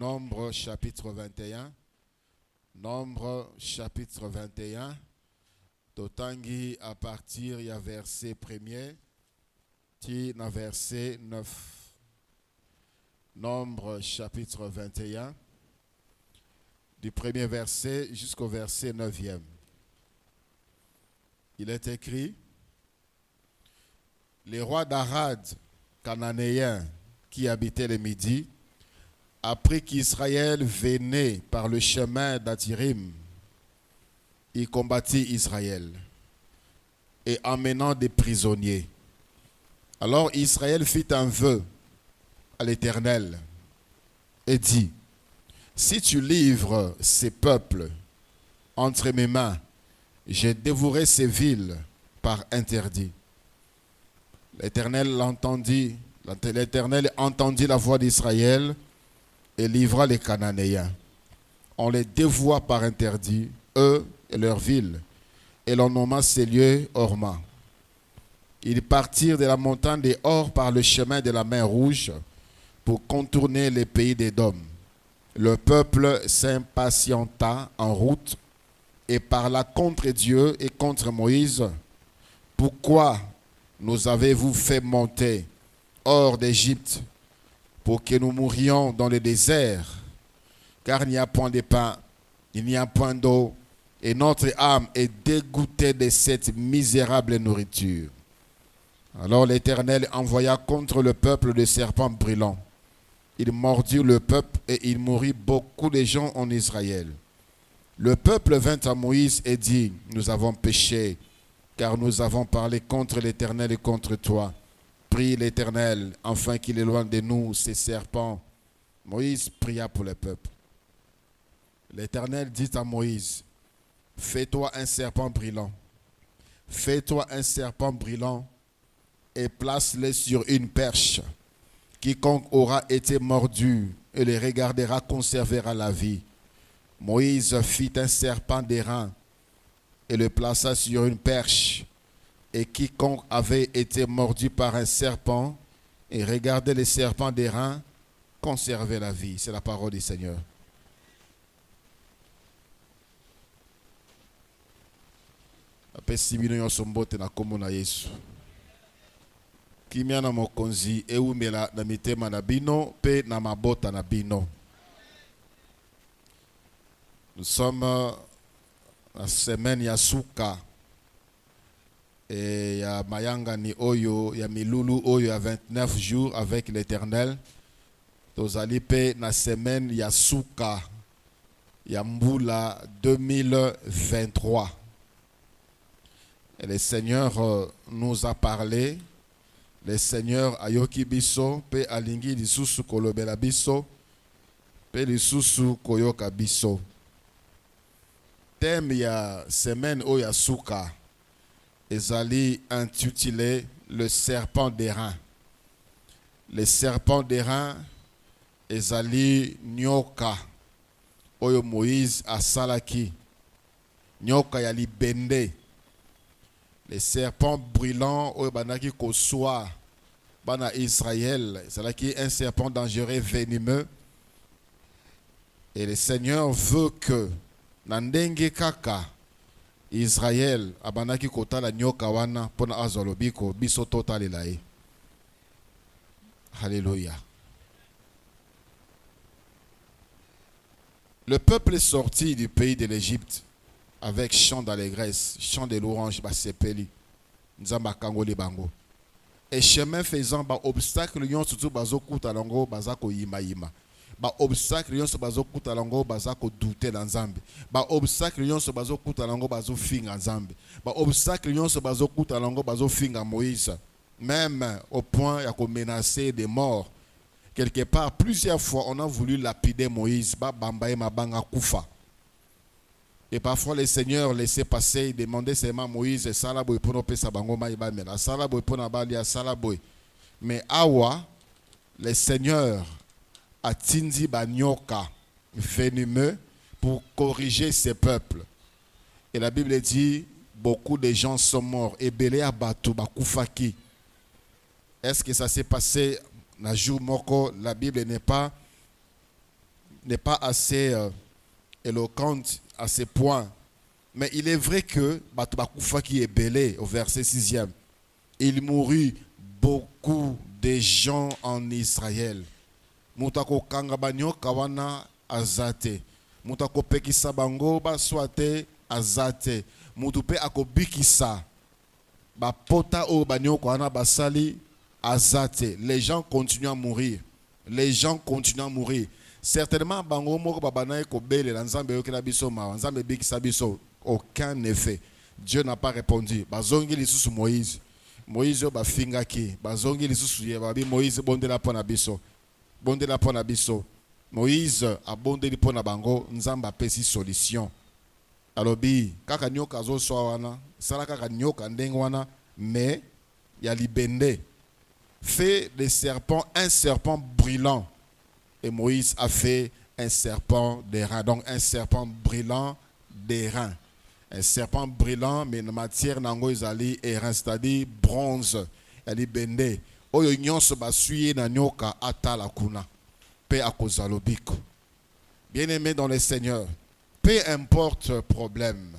Nombre chapitre 21. Nombre chapitre 21. Totangi à partir du verset 1er, ti na verset 9. Nombre chapitre 21. Du premier verset jusqu'au verset 9e. Il est écrit: les rois d'Arad, cananéens, qui habitaient le Midi, apprit qu'Israël venait par le chemin d'Atirim. Il combattit Israël et emmenant des prisonniers. Alors Israël fit un vœu à l'Éternel et dit: si tu livres ces peuples entre mes mains, j'ai dévoré ces villes par interdit. L'Éternel entendit la voix d'Israël et livra les Cananéens. On les dévoua par interdit, eux et leurs villes, et l'on nomma ces lieux Horma. Ils partirent de la montagne des Hors par le chemin de la mer Rouge pour contourner les pays d'Édom. Le peuple s'impatienta en route et parla contre Dieu et contre Moïse. Pourquoi nous avez-vous fait monter hors d'Égypte pour que nous mourions dans le désert? Car il n'y a point de pain, il n'y a point d'eau, et notre âme est dégoûtée de cette misérable nourriture. Alors l'Éternel envoya contre le peuple des serpents brûlants. Il mordit le peuple et il mourut beaucoup de gens en Israël. Le peuple vint à Moïse et dit: nous avons péché, car nous avons parlé contre l'Éternel et contre toi. Prie l'Éternel, afin qu'il éloigne de nous ces serpents. Moïse pria pour le peuple. L'Éternel dit à Moïse: fais-toi un serpent brûlant. Fais-toi un serpent brûlant et place-le sur une perche. Quiconque aura été mordu et le regardera conservera la vie. Moïse fit un serpent d'airain et le plaça sur une perche. Et quiconque avait été mordu par un serpent et regardait les serpents d'airain conservait la vie. C'est la parole du Seigneur. Kimia na mokonzi eumela na mitema na bino pe na mabota na bino. Nous sommes la semaine ya Souka et ya Mayanga ni Oyo, ya Milulu Oyo ya 29 jours avec l'Éternel. Tozali pe na semaine ya Souka ya Mbula 2023. Et le Seigneur nous a parlé. Le Seigneur ayoki biso pe alingi lisusu kolobela biso pe lisusu koyoka biso. Thème ya semaine oya Souka ezali intitulé le serpent d'airain. Le serpent d'airain ezali nyoka oyo Moïse asalaki, nyoka ya libende. Les serpents brûlants oyo banaki koswa bana Israël, c'est un serpent dangereux, venimeux. Et le Seigneur veut que nandenge kaka Israël abanaki kotala nyoka wana pona azolobiko biso totalela ye. Alléluia. Le peuple est sorti du pays de l'Égypte avec chant d'allégresse, chant de louange, basepeli, nzamba kangoli bango. Et chemin faisant, ba obstacle yon surtout bazo kuta lango bazako yima yima. Ba obstacle yon so bazo kuta lango bazako douter dans Nzambe. Ba obstacle yon so bazo kuta lango bazo finga Nzambe. Ba obstacle yon so bazo kuta lango bazo finga Moïse. Même au point ya ko menacer de mort. Quelque part, plusieurs fois, on a voulu lapider Moïse, ba bambaye mabanga kufa. Et parfois, le Seigneur laissait passer, demandait seulement Moïse, Salaboy pour nous pesa bango maïba mena, Salaboy pour nous balia, Salaboy. Mais awa, le Seigneur a tindi banyoka venimeux pour corriger ses peuples. Et la Bible dit, beaucoup de gens sont morts. Et belé abatu bakufaki. Est-ce que ça s'est passé un jour moko? La Bible n'est pas n'est pas assez éloquente à ce point. Mais il est vrai que Batoubakufa qui est belé au verset 6e, il mourut beaucoup de gens en Israël. Moutako kangabanyo kawana azate. Moutako pekisa bango baswate azate. Moutoupe akobikisa. Ba pota o banyo kawana basali azate. Les gens continuent à mourir. Les gens continuent à mourir. Certainement bango moko babana ko bele la nzambe yokela biso ma nzambe bikisa biso aucun effet. Dieu n'a pas répondu. Bazongi lisusu Moïse. Moïse ba fingaki. Bazongi lisusu ye babi Moïse bondela pona biso. Bondela pona biso. Moïse a bondeli pona bango nzamba pesi solution. Alobi kaka nyoka zo swana sala kaka nyoka ndenge wana mais ya libende. Fait des serpents un serpent brûlant. Et Moïse a fait un serpent d'airain. Donc un serpent brûlant d'airain. Un serpent brûlant, mais en matière nango izali airain, c'est-à-dire bronze. Elle est bendé. Oyo nyonso basuye na nyoka ata la kuna. Pe akozalobiko. Bien-aimé dans le Seigneur, peu importe problème.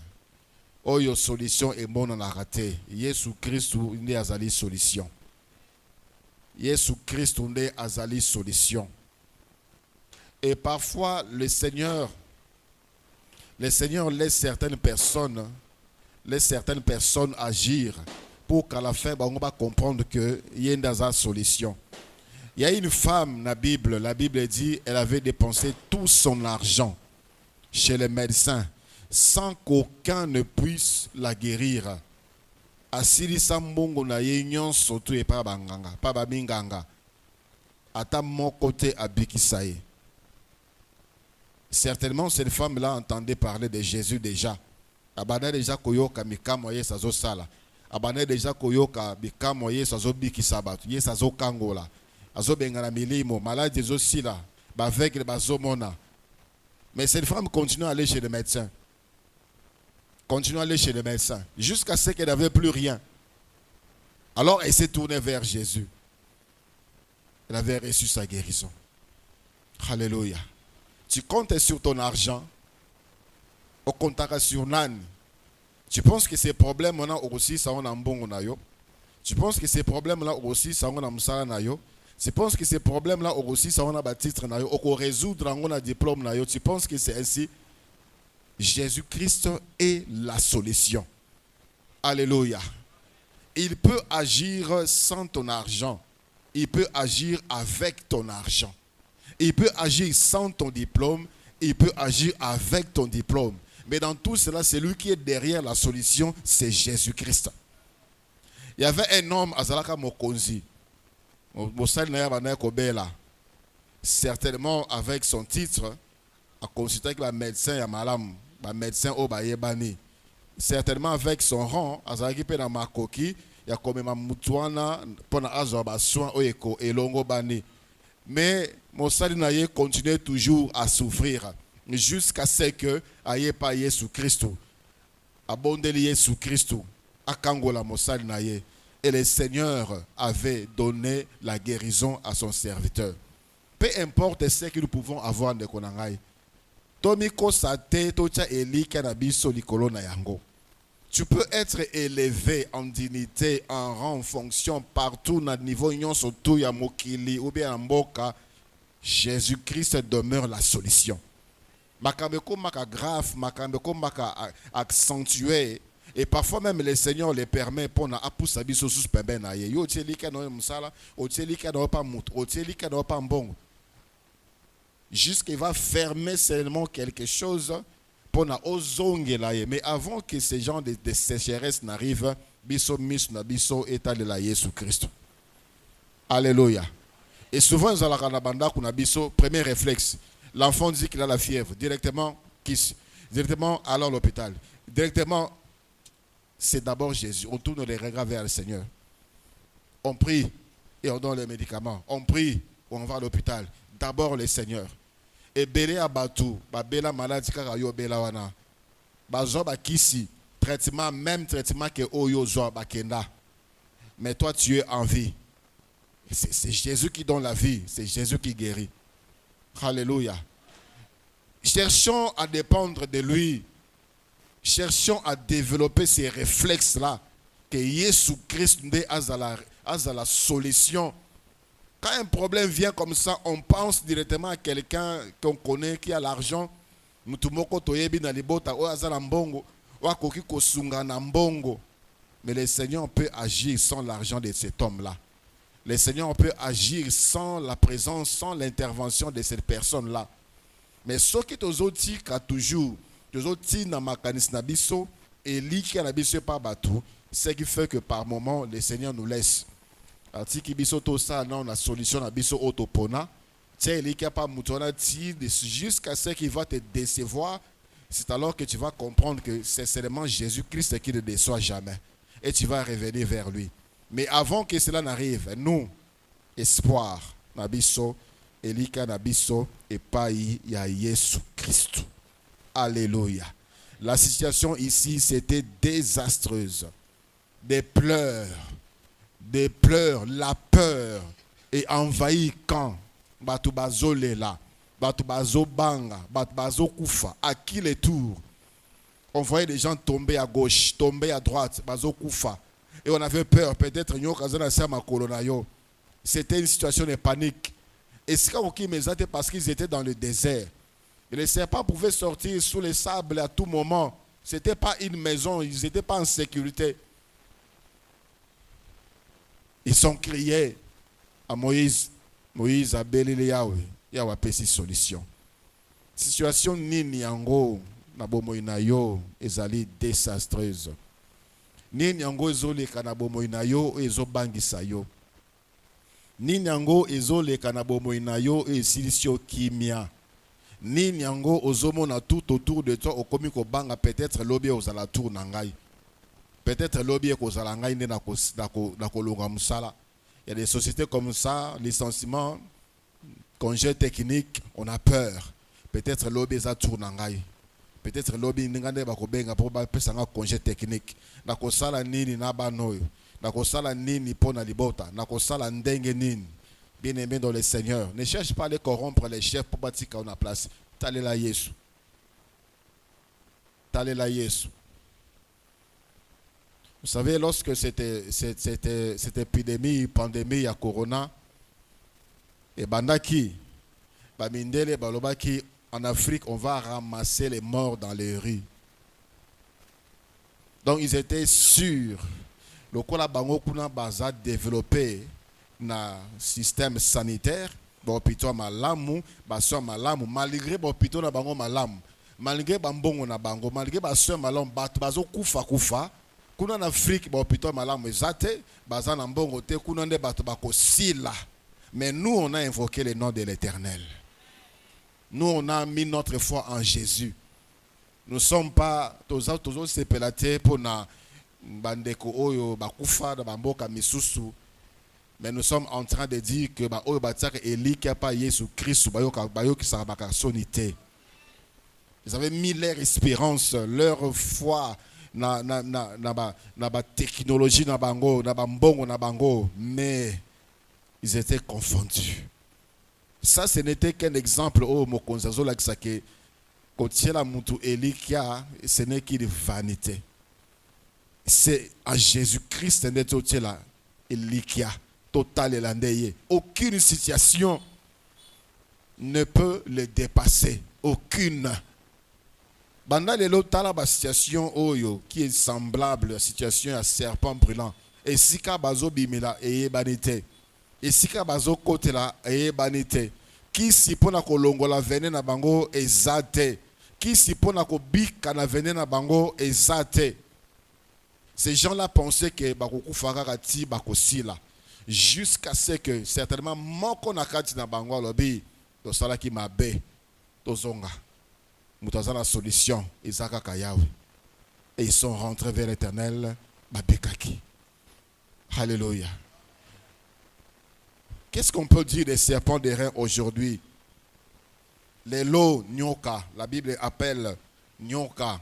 Oyo solution est bonne en raté. Yesu Christ ndi azali solution. Yesu Christ ndi azali solution. Et parfois, le Seigneur laisse certaines personnes agir pour qu'à la fin, on va comprendre qu'il y a une solution. Il y a une femme dans la Bible dit qu'elle avait dépensé tout son argent chez les médecins sans qu'aucun ne puisse la guérir. Asili sambongo na yenyon soto et pas banganga, pas babinganga. Ata mon côté abikisaye. Certainement, cette femme-là entendait parler de Jésus déjà. Abana déjà koyoka mikamoye sazo sala. Abana déjà koyoka mikamoye sazo biki sabatu. Ye sazo kangola. Azo bengana milimo. Malade zo sila. Bavek le bazo mona. Mais cette femme continue à aller chez le médecin. Continue à aller chez le médecin. Jusqu'à ce qu'elle n'avait plus rien. Alors elle s'est tournée vers Jésus. Elle avait reçu sa guérison. Alléluia. Tu comptes sur ton argent, au contact sur Nani. Tu penses que ces problèmes-là aussi, ça on a un bon nayo. Tu penses que ces problèmes-là aussi, ça on a un nayo. Tu penses que ces problèmes-là aussi, ça on a un titre nayo. Au résoudre on a un diplôme nayo. Tu penses que c'est ainsi. Jésus-Christ est la solution. Alléluia. Il peut agir sans ton argent. Il peut agir avec ton argent. Il peut agir sans ton diplôme, il peut agir avec ton diplôme. Mais dans tout cela, celui qui est derrière la solution, c'est Jésus-Christ. Il y avait un homme, Azalaka Mokonzi, certainement avec son titre, à consulter avec la médecin Yamalam, le médecin Obayebani. Certainement avec son rang, Azalaki Pena Makoki, il y a comme Moutouana, Pona Azoba Soin Oyeko et Longo Bani. Mais Mossali Naye continue toujours à souffrir jusqu'à ce que aye pa Yesu Christ. Abondeli Yesu Christ. Akangola Mossali Naye. Et le Seigneur avait donné la guérison à son serviteur. Peu importe ce que nous pouvons avoir de Konangai. Tomiko Sate Tocha Eli Kanabiso Likolo na yango. Tu peux être élevé en dignité, en rang, en fonction, partout, dans le niveau union, surtout, ya mokili, ou bien en boka. Jésus-Christ demeure la solution. Makambeko maka grave, makambeko maka accentué. Et parfois même le Seigneur les permet pour na apousa biso sous pembe na ye. Yo tielika no musala, o tielika no pa mut, o tielika no pa mbongo. Jusqu'il va fermer seulement quelque chose. Mais avant que ces gens de sécheresse n'arrivent, biso mis na biso état de la Jésus Christ. Alléluia. Et souvent, nous allons biso premier réflexe. L'enfant dit qu'il a la fièvre. Directement, directement allons à l'hôpital. Directement, c'est d'abord Jésus. On tourne les regards vers le Seigneur. On prie et on donne les médicaments. On prie, on va à l'hôpital. D'abord le Seigneur. Et belé abatou, ba bela maladie kaka yo bela wana. Ba zo ba kisi, traitement même traitement que oyo zo ba kenda. Mais toi tu es en vie. C'est Jésus qui donne la vie, c'est Jésus qui guérit. Alléluia. Cherchons à dépendre de lui. Cherchons à développer ces réflexes-là. Que Jésus-Christ a la solution. Quand un problème vient comme ça, on pense directement à quelqu'un qu'on connaît, qui a l'argent. Mais le Seigneur peut agir sans l'argent de cet homme-là. Le Seigneur peut agir sans la présence, sans l'intervention de cette personne-là. Mais ce qui est aux autres, toujours, ce qui fait que par moment, le Seigneur nous laisse. On a solution à biso autopona. Jusqu'à ce qu'il va te décevoir, c'est alors que tu vas comprendre que c'est seulement Jésus-Christ qui ne déçoit jamais. Et tu vas revenir vers lui. Mais avant que cela n'arrive, nous, espoir, nabiso, elika nabiso, et pas ya Jésus-Christ. Alléluia. La situation ici, c'était désastreuse. Des pleurs, la peur est envahie quand Batubazo Lela, Batubazo Banga, Batubazo Koufa, à qui les tours. On voyait des gens tomber à gauche, tomber à droite, Bazo Koufa. Et on avait peur, peut-être, c'était une situation de panique. Et c'est parce qu'ils étaient dans le désert. Et les serpents pouvaient sortir sous les sables à tout moment. Ce n'était pas une maison, ils n'étaient pas en sécurité. Ils ont crié à Moïse. Moïse a belé Yahweh. Yahweh a payé solution. Situation nini yango na bomoi na yo ezali désastreuse. Nini yango ezoleka na bomoi na yo ezobangisa yo. Nini yango ezoleka na bomoi na yo esilisio kimia. Nini yango ozomona tout autour de toi okomi ko banga peut-être lobi ozala tour na ngai. Peut-être lobi ekozala ngai nde na kolonga musala. Il y a des sociétés comme ça, licenciement, congé technique, on a peur. Peut-être lobi za tour na ngai. Peut-être lobi ngande bakobenga pour ba pesa nga congé technique. Na kosala nini na banoyo. Na kosala nini pona libota, na kosala ndenge nini. Bien-aimé dans le Seigneur, ne cherche pas à les corrompre les chefs pour bâtir qu'on a place. T'allez là Jésus. T'allez là Jésus. Vous savez, lorsque cette épidémie, pandémie à Corona, et Bandaki, Bamindele, Balobaki, en Afrique, on va ramasser les morts dans les rues. Donc ils étaient sûrs. Le Kola Bango Kuna Baza développé na système sanitaire, bopito malamu, baso malamu, malgré bopito na bango malamu, malgré bambongo na bango, malgré baso malamu, bazo kufa. Kuna en Afrique, bopito malamu ezate, baza na mbongo te, kuna nde bato bako sila. Mais nous, on a invoqué le nom de l'Éternel. Nous, on a mis notre foi en Jésus. Nous ne sommes pas tous sépelatés pour na bandeko oyo bakufa da bamboka misusu. Mais nous sommes en train de dire que oyo bataka Eli qui a pas Jésus-Christ bayo qui sera baka sonité. Ils avaient mis leur espérance, leur foi na technologie na bango, na bambongo na bango, mais ils étaient confondus. Ça, ce n'était qu'un exemple. Oh, mokonzazo la kisake, quand la mutu Eli qui a, ce n'est qu'une vanité. C'est à Jésus-Christ n'est là Eli qui a total et l'andeye. Aucune situation ne peut le dépasser. Aucune. Banda lelo tala ba situation oyo qui est semblable à la situation à serpent brûlant. Et sika bazo bimela eye banite. Et sika bazo kote la eye banite. Qui si pona kolongola vene na bango ezate. Qui si pona ko bika na vene na bango ezate. Ces gens-là pensaient que bakoku fararati bakosila. Jusqu'à ce que certainement moko nakati na bango lobi to sala ki mabe to zonga. Moutaza la solution, Isaka Kayawe. Et ils sont rentrés vers l'Éternel, Babekaki. Alléluia. Qu'est-ce qu'on peut dire des serpents des reins aujourd'hui? Les lots nyoka, la Bible appelle nyoka.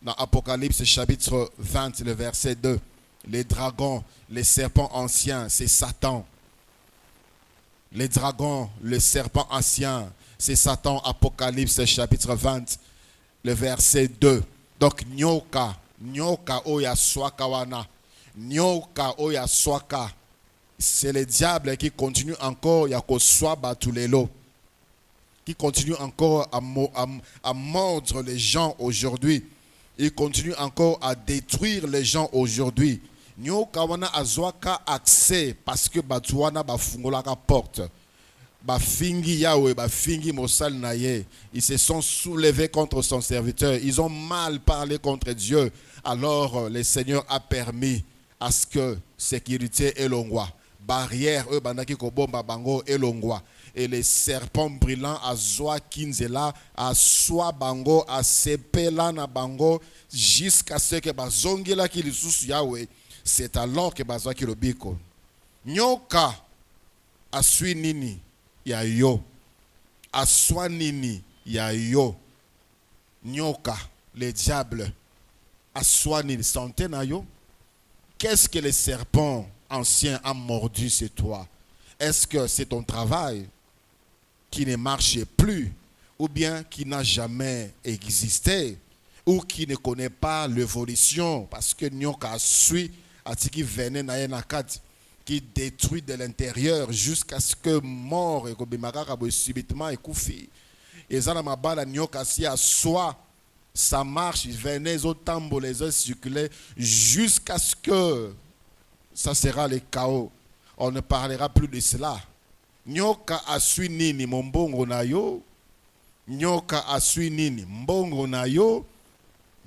Dans Apocalypse chapitre 20, le verset 2. 2. Les dragons, les serpents anciens, c'est Satan. Les dragons, le serpent ancien, c'est Satan, Apocalypse chapitre 20, le verset 2. Donc, nyoka oya swaka wana, nyoka oya swaka, c'est le diable qui continue encore yako swaba tous les lots, qui continue encore à mordre les gens aujourd'hui. Il continue encore à détruire les gens aujourd'hui. Nyoka wana azwaka accès parce que batuana bafungolaka porte. Bafingi Yahweh, bafingi Mosal Naye. Ils se sont soulevés contre son serviteur. Ils ont mal parlé contre Dieu. Alors le Seigneur a permis à ce que sécurité et longwa. Barrière, eux, bandaki kobomba bango et longwa. Et les serpents brillants à Zoa Kinzela, à Soa Bango, à Sepela na Bango, jusqu'à ce que Bazongela qui sous Yahweh. C'est alors que Bazoa qui le biko. Nyoka a sui nini ya yo. A soi nini ya yo. Nyoka, le diable. A soi nini santé na yo. Qu'est-ce que les serpents anciens ont mordu c'est toi? Est-ce que c'est ton travail qui ne marche plus, ou bien qui n'a jamais existé, ou qui ne connaît pas l'évolution, parce que Nyoka suit à ce qui venait qui détruit de l'intérieur jusqu'à ce que mort et que subitement et koufi. Et ça n'a pas la Nyoka si à soi, ça marche, il venait les autres tambours, les autres circulaient jusqu'à ce que ça sera le chaos. On ne parlera plus de cela. Nyoka asui nini mbongo na yo. Nyoka asui nini mbongo na yo.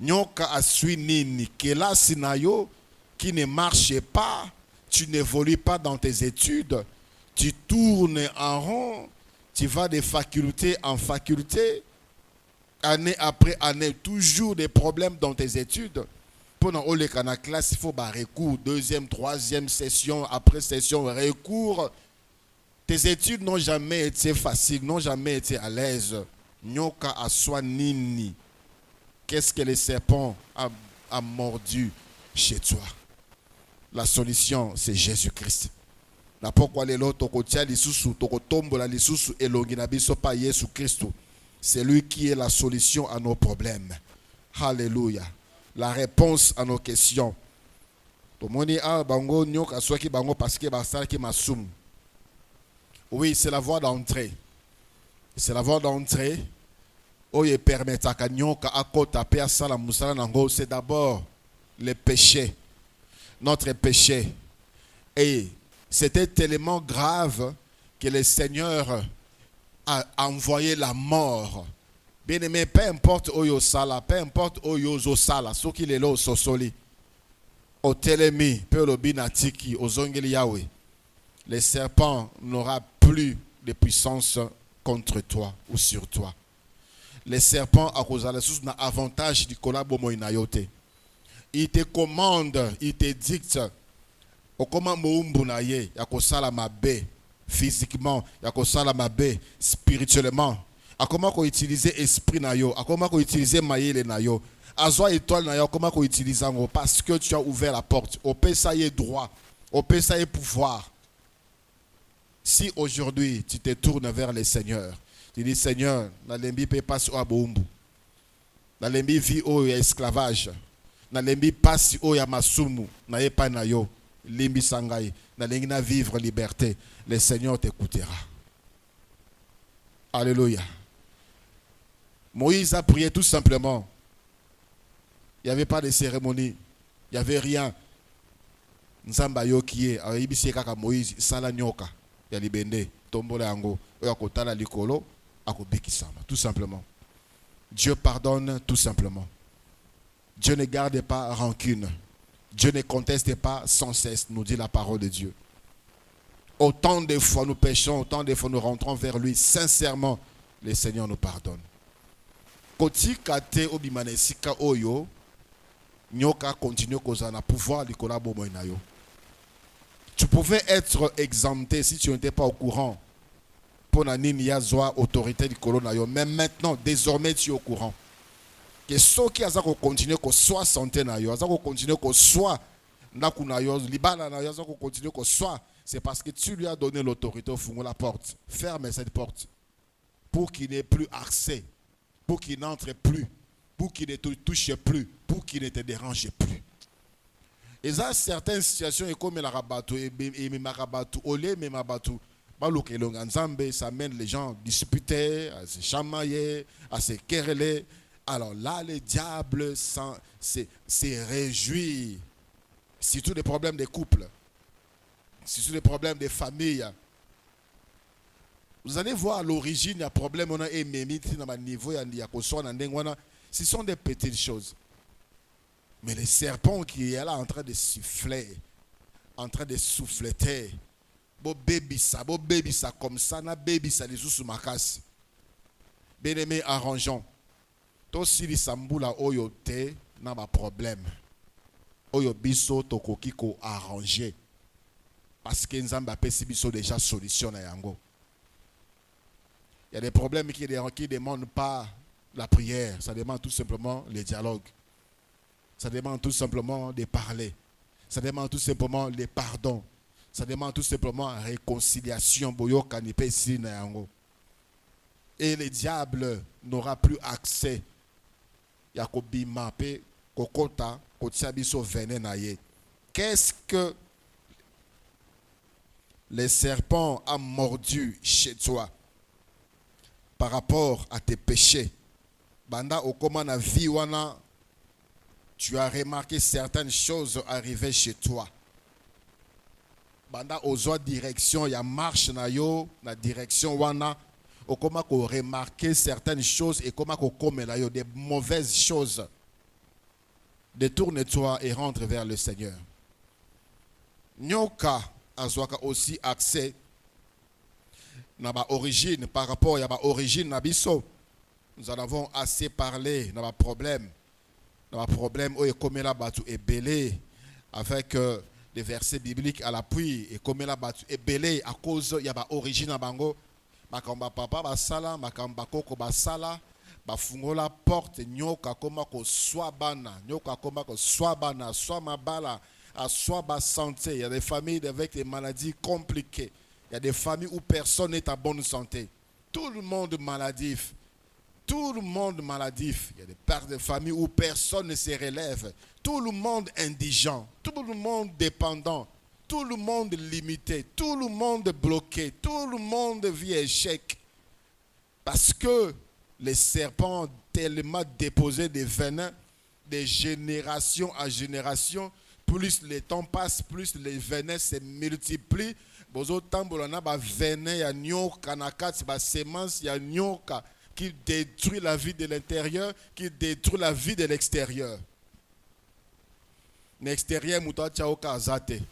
Nyoka asui nini kelasi na yo qui ne marche pas. Tu n'évolues pas dans tes études. Tu tournes en rond. Tu vas de faculté en faculté. Année après année, toujours des problèmes dans tes études. Pendant la classe, il faut recours. Deuxième, troisième session, après session, recours. Tes études n'ont jamais été faciles, n'ont jamais été à l'aise. Nyoka a soi nini. Qu'est-ce que le serpent a mordu chez toi? La solution, c'est Jésus-Christ. La pourquoi les lots tokotia lisusu, tokotombo la lisusu elongi na biso pa Yesu Christ. C'est lui qui est la solution à nos problèmes. Alléluia. La réponse à nos questions. Tomoni a bango nyoka soki bango parce que basala ki masum. Oui, c'est la voie d'entrée. C'est la voie d'entrée. Oye permettra ka nyoka akota pe asala musala nango, c'est d'abord le péché. Notre péché. Et c'était tellement grave que le Seigneur a envoyé la mort. Bien aimé, peu importe oyo sala, peu importe oyo zo sala, ce qu'il est là au sosoli, au telemi, peu le binatiki, au zongeli Yahweh, le serpent n'aura plus de puissance contre toi ou sur toi. Le serpent a causé un avantage du collabo moinayote. Il te commande, il te dicte. Au comment moumbunaye, yakosala mabe physiquement, yakosala mabe spirituellement. A comment qu'on utilise esprit na yo, a comment qu'on utilise maïle na yo, a zwa étoile na yo, comment qu'on utilise en parce que tu as ouvert la porte. Au peut ça y est droit, au peut ça y est pouvoir. Si aujourd'hui tu te tournes vers le Seigneur, tu dis Seigneur, na lembi pe passe au abombu, na lembi vie au esclavage, na lembi passe au ya masumu, na ye pa na yo, lembi sangai, na lengi na vivre liberté, le Seigneur t'écoutera. Alléluia. Moïse a prié tout simplement. Il n'y avait pas de cérémonie. Il n'y avait rien. Nzamba yo kiye, ayibisi kaka Moïse, sala nyoka, ya libende, tombola yango, oya kotala likolo, akobikisama, tout simplement. Dieu pardonne tout simplement. Dieu ne garde pas rancune. Dieu ne conteste pas sans cesse, nous dit la parole de Dieu. Autant de fois nous péchons, autant de fois nous rentrons vers lui. Sincèrement, le Seigneur nous pardonne. Koti kate obimanesika oyo, nyoka continue kozana pouvoir du kolabo moinayo. Tu pouvais être exempté si tu n'étais pas au courant. Pour la nini yazwa autorité du kolonayo. Mais maintenant, désormais, tu es au courant. Que ceux qui ont continué qu'on soit santé na yo, ont continué qu'on soit nakunayo, libana na yo, ont continué qu'on soit c'est parce que tu lui as donné l'autorité au fond de la porte. Ferme cette porte pour qu'il n'ait plus accès, pour qu'il n'entre plus, pour qu'il ne te touche plus, pour qu'il ne te dérange plus. Et ça, certaines situations, et comme la rabatou, et ma rabatou, olé, mais ma batou, ça mène les gens à disputer, à se chamailler, à se quereller. Alors là, le diable se réjouit. Surtout les problèmes des couples, surtout les problèmes des familles. Vous allez voir à l'origine, il y a un problème, on a aimé, niveau, ce sont des petites choses. Mais le serpent qui est là en train de siffler, en train de souffleter, bo baby ça comme ça, na baby ça les sous ma casse. Bien aimé, arrangeons. To sili sambula oyo te na ba problème. Oyo biso to koki ko arranger. Parce que nzambe apesi biso déjà solution na yango. Il y a des problèmes qui ne demandent pas la prière, ça demande tout simplement le dialogue. Ça demande tout simplement de parler. Ça demande tout simplement le pardon. Ça demande tout simplement la réconciliation. Et le diable n'aura plus accès. Qu'est-ce que le serpent a mordu chez toi par rapport à tes péchés? Banda okomana viwana. Tu as remarqué certaines choses arriver chez toi. Banda ozo direction, il y a marche na yo, na direction wana, o comment ko remarquer certaines choses et comment ko comme la yo des mauvaises choses. Détourne-toi et rentre vers le Seigneur. Nyoka azwaka aussi accès na ba origine par rapport à ba origine na biso. Nous en avons assez parlé na ba problème. Le problème où comme la batu est belé avec des versets bibliques à l'appui et comme la batu est belé à cause il y a ba origine à bango makamba papa basala makamba koko basala bafungola porte nyoka koma ko soit bana nyoka koma ko soit bana soit mabala à soit ba santé. Il y a des familles avec des maladies compliquées. Il y a des familles où personne n'est en bonne santé. Tout le monde maladif. Tout le monde maladif. Il y a des pères de famille où personne ne se relève. Tout le monde indigent. Tout le monde dépendant. Tout le monde limité. Tout le monde bloqué. Tout le monde vit échec. Parce que les serpents tellement déposé des venins de génération à génération. Plus le temps passe, plus les venins se multiplient. Bozo tambolana ba venin ya nyoka nakati ba semence ya nyoka qui détruit la vie de l'intérieur, qui détruit la vie de l'extérieur. L'extérieur muta chaoka azate.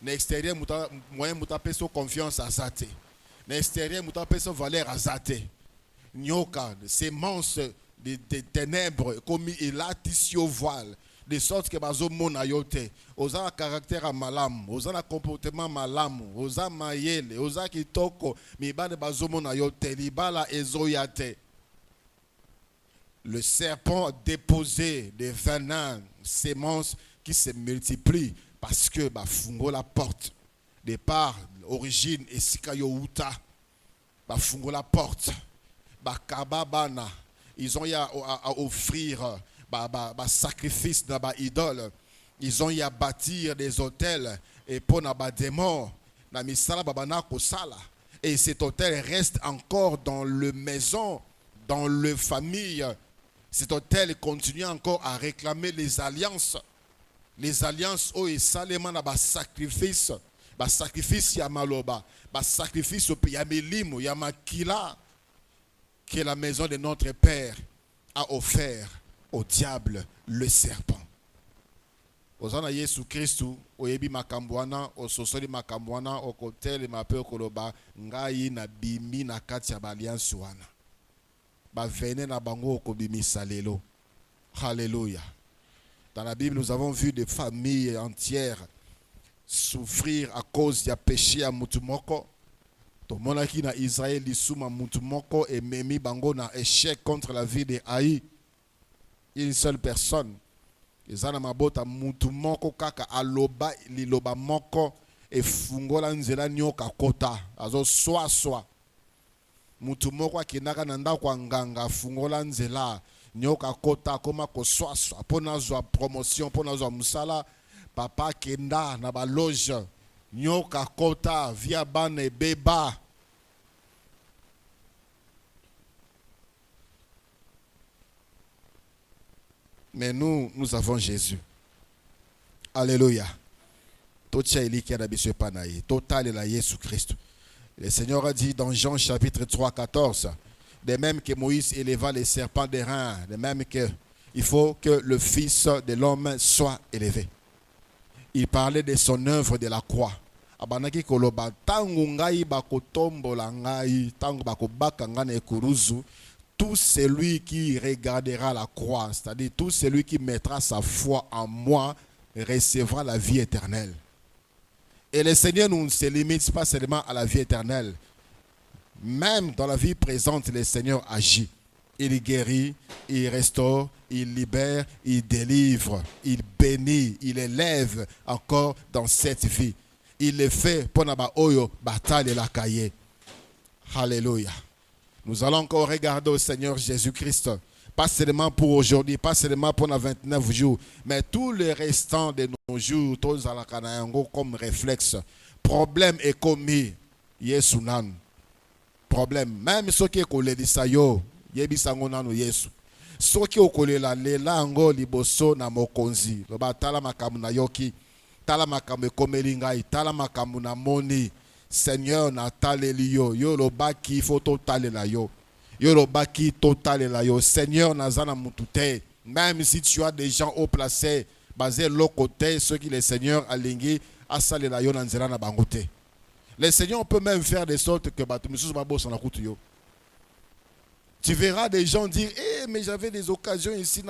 L'extérieur muta moyen muta peso confiance azate. L'extérieur muta peso valeur azate. Nyoka, semence de ténèbres comme il a tissé au voile. De sorte que bazo mona yote, oza caractère à malam, oza comportement malam, oza mayele, oza kitoko, mi bade bazo mona yote, libala ezoyate. Le serpent a déposé des venins, semences qui se multiplient parce que ba fungo la porte. Départ, origine et sikayo uta, ba fungo la porte, ba kababana, ils ont à offrir. Sacrifice dans ba idole, ils ont y à bâtir des hôtels et pour na démon na misala babana ko sala et cet hôtel reste encore dans le maison, dans le famille. Cet hôtel continue encore à réclamer les alliances oh et salement na ba sacrifice ya maloba, ba sacrifice au ya melimo ya makila que la maison de notre Père a offert au diable le serpent. Ozana Yesu Christu oyebi makambwana ososoli makambwana okotele mape koloba ngai na bimi na kati ya alliance wana. Ba vene na bango okobimisa lelo. Alléluia. Dans la Bible, nous avons vu des familles entières souffrir à cause du péché à mutumoko. Tomonaki na Israël lisuma mutumoko et memi bango na échec contre la vie de Haï. Une seule personne. Ezana mabota mutu moko kaka aloba liloba moko efungola nzela nyoka kota azo swa mutu moko akendaka na ndako ya nganga afungola nzela nyoka kota akoma koswaswa mpo nazwa promotion mpo nazwa mosala papa akenda na baloge nyoka kota via bana ebeba. Mais nous avons Jésus. Alléluia. Total la Jésus Christ. Le Seigneur a dit dans Jean chapitre 3, 14, de même que Moïse éleva les serpents des reins, de même que il faut que le Fils de l'homme soit élevé. Il parlait de son œuvre de la croix. Abanaki koloba tangu ngai bakotombola ngai tangu bakobaka ngana ekuruzu. Tout celui qui regardera la croix, c'est-à-dire tout celui qui mettra sa foi en moi, recevra la vie éternelle. Et le Seigneur ne se limite pas seulement à la vie éternelle. Même dans la vie présente, le Seigneur agit. Il guérit, il restaure, il libère, il délivre, il bénit, il élève encore dans cette vie. Il le fait pour naba oyo bataille la cahier. Alléluia. Nous allons encore regarder au Seigneur Jésus-Christ, pas seulement pour aujourd'hui, pas seulement pour nos 29 jours, mais tout le restant de nos jours, tous à la Canaango comme réflexe. Problème est commis, Yesu nan. Problème, même ceux qui collent des sayo, yebisango nanu Yesu. Ceux qui collent la lelango liboso na mokonzi, le batala makamu na yoki, tala makamu komelingai, tala makamu na moni. Seigneur na talelio yo lo baki faut total la yo lo baki total la yo Seigneur na zana mutute. Même si tu as des gens haut placés basés l'autre côté, ceux qui le Seigneur a lingi a salé la yo na nzela na bangote. Le Seigneur peut même faire de sorte que tu verras des gens dire mais j'avais des occasions ici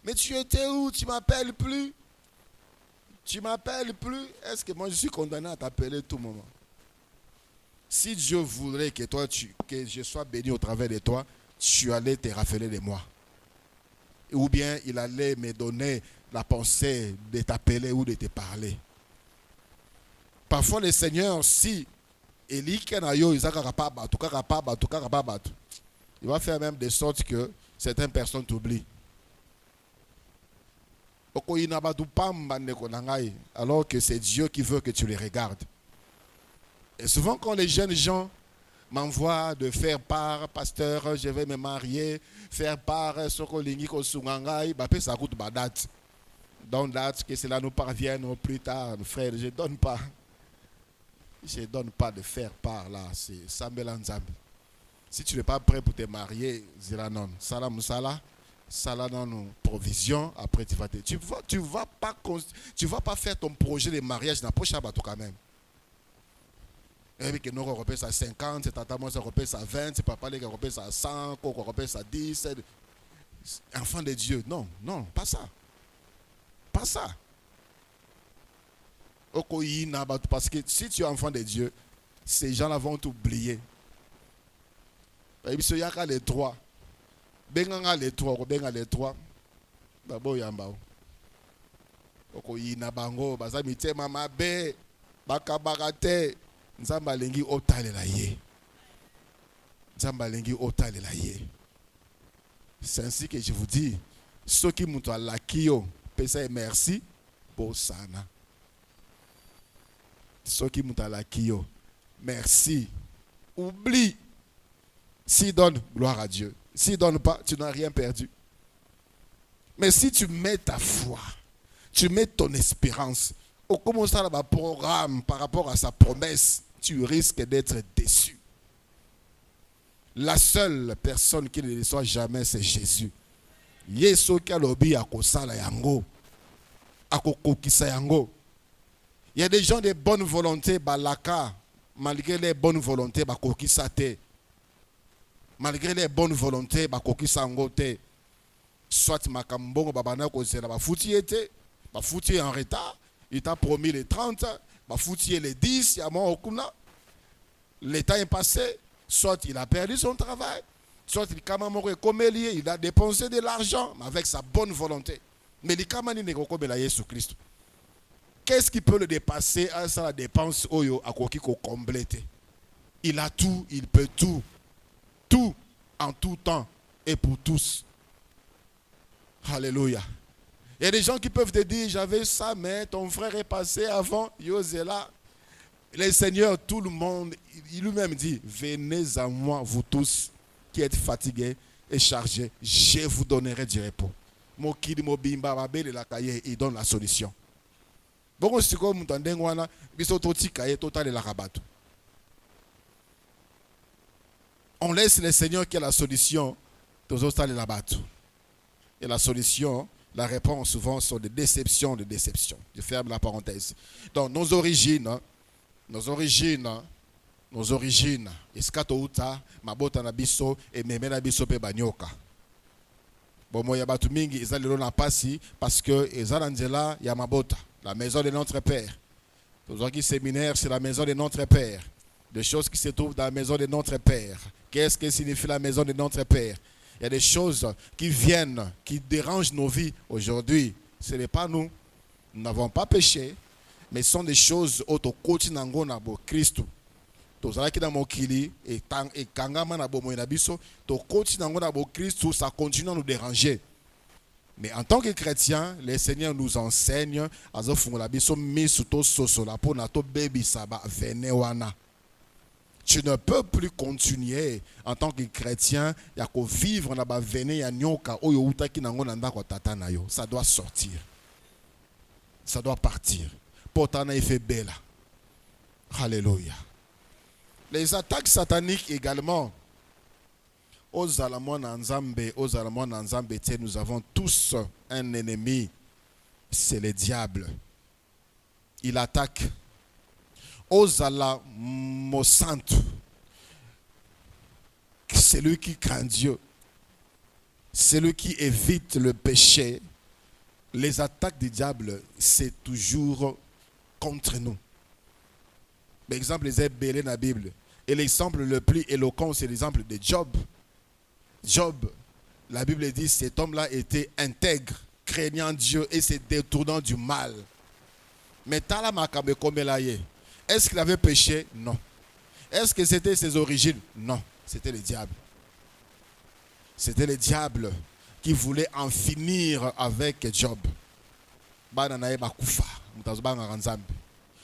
mais tu étais où, tu m'appelles plus. Tu m'appelles plus, est-ce que moi je suis condamné à t'appeler tout moment? Si Dieu voudrait que que je sois béni au travers de toi, tu allais te rappeler de moi. Ou bien il allait me donner la pensée de t'appeler ou de te parler. Parfois le Seigneur, si il va faire même de sorte que certaines personnes t'oublient. Alors que c'est Dieu qui veut que tu les regardes. Et souvent quand les jeunes gens m'envoient de faire part, pasteur, je vais me marier, faire part, ça coûte ma date. Donc date que cela nous parvienne plus tard, frère, je ne donne pas. Je ne donne pas de faire part là, c'est Sambel Nzambe. Si tu n'es pas prêt pour te marier, Zelanon, Salam Salah. Ça là dans nos provisions, après tu vas pas faire ton projet de mariage dans poche bateau quand même. Et puis que nous on repère ça 50, c'est tata moi ça repère ça 20, c'est papa les gars repère ça 100, on repère ça 10. Enfant de Dieu, non, pas ça. Pas ça. Parce que si tu es enfant de Dieu, ces gens-là vont t'oublier. Et puis il y a les trois. Benga les trois. D'abord yamba. Oko yina bango baza mitema mabe bakabarate nzamba lengi otalela ye. Nzamba lengi otalela ye. C'est ainsi que je vous dis, ceux qui muto alakio pesa merci pour sana. Ceux qui muto alakio merci. Oublie. Si donne, gloire à Dieu. Si ne donne pas, tu n'as rien perdu. Mais si tu mets ta foi, tu mets ton espérance, au commencer à programme par rapport à sa promesse, tu risques d'être déçu. La seule personne qui ne le soit jamais, c'est Jésus. Yesu kalobi akosala yango, akokokisa yango. Il y a des gens de bonne volonté, balaka, malgré les bonnes volontés, bakokisa te. Malgré les bonnes volontés, bakokisa ngote. Soit makambongo babana kozela bafuti ete, bafuti en retard, il t'a promis les 30, bafuti les 10, ya mo okuna. L'état est passé, soit il a perdu son travail, soit il a dépensé de l'argent avec sa bonne volonté. Mais il kamani ne kokobela Yesu Christ. Qu'est-ce qui peut le dépasser à ça la dépense oyo à quoi qu'il complète? Il a tout, il peut tout. Tout, en tout temps et pour tous. Alléluia. Il y a des gens qui peuvent te dire, j'avais ça, mais ton frère est passé avant, Yosela. Le Seigneur, tout le monde, il lui-même dit, venez à moi, vous tous qui êtes fatigués et chargés, je vous donnerai du repos. Il donne la solution. Bon, c'est comme Mutandengwana, on laisse le Seigneur qui a la solution, et la solution, la réponse souvent sont des déceptions, Je ferme la parenthèse. Donc, nos origines, eskatouta, mabota na biso, et meme na biso pe banyoka. Bon, moi, ya batu mingi, ezalelo na pasi, parce que ezalanzela ya mabota, la maison de notre Père. Tous qui séminaire, c'est la maison de notre Père. Des choses qui se trouvent dans la maison de notre Père. Qu'est-ce que signifie la maison de notre Père? Il y a des choses qui viennent, qui dérangent nos vies aujourd'hui. Ce n'est pas nous. Nous n'avons pas péché, mais ce sont des choses autocoach na bo Christ. Tozalaki na mokili et kangama na bo moina biso, to coach na bo Christ, ça continue à nous déranger. Mais en tant que chrétien, le Seigneur nous enseigne à zofungola biso misuto sosola po na to baby saba venewana. Tu ne peux plus continuer en tant que chrétien ya ko vivre na ba vene ya nyoka oyo utaki nango na ndako tata na yo. Ça doit sortir. Ça doit partir. Potana effet bella. Alléluia. Les attaques sataniques également. Aux Alamon Nzambe, nous avons tous un ennemi. C'est le diable. Il attaque. Aux Alamosantes, celui qui craint Dieu, celui qui évite le péché. Les attaques du diable, c'est toujours contre nous. Par exemple, les ébélés dans la Bible. Et l'exemple le plus éloquent, c'est l'exemple de Job. Job, la Bible dit, cet homme-là était intègre, craignant Dieu et se détournant du mal. Mais est-ce qu'il avait péché? Non. Est-ce que c'était ses origines? Non. C'était le diable. C'était le diable qui voulait en finir avec Job.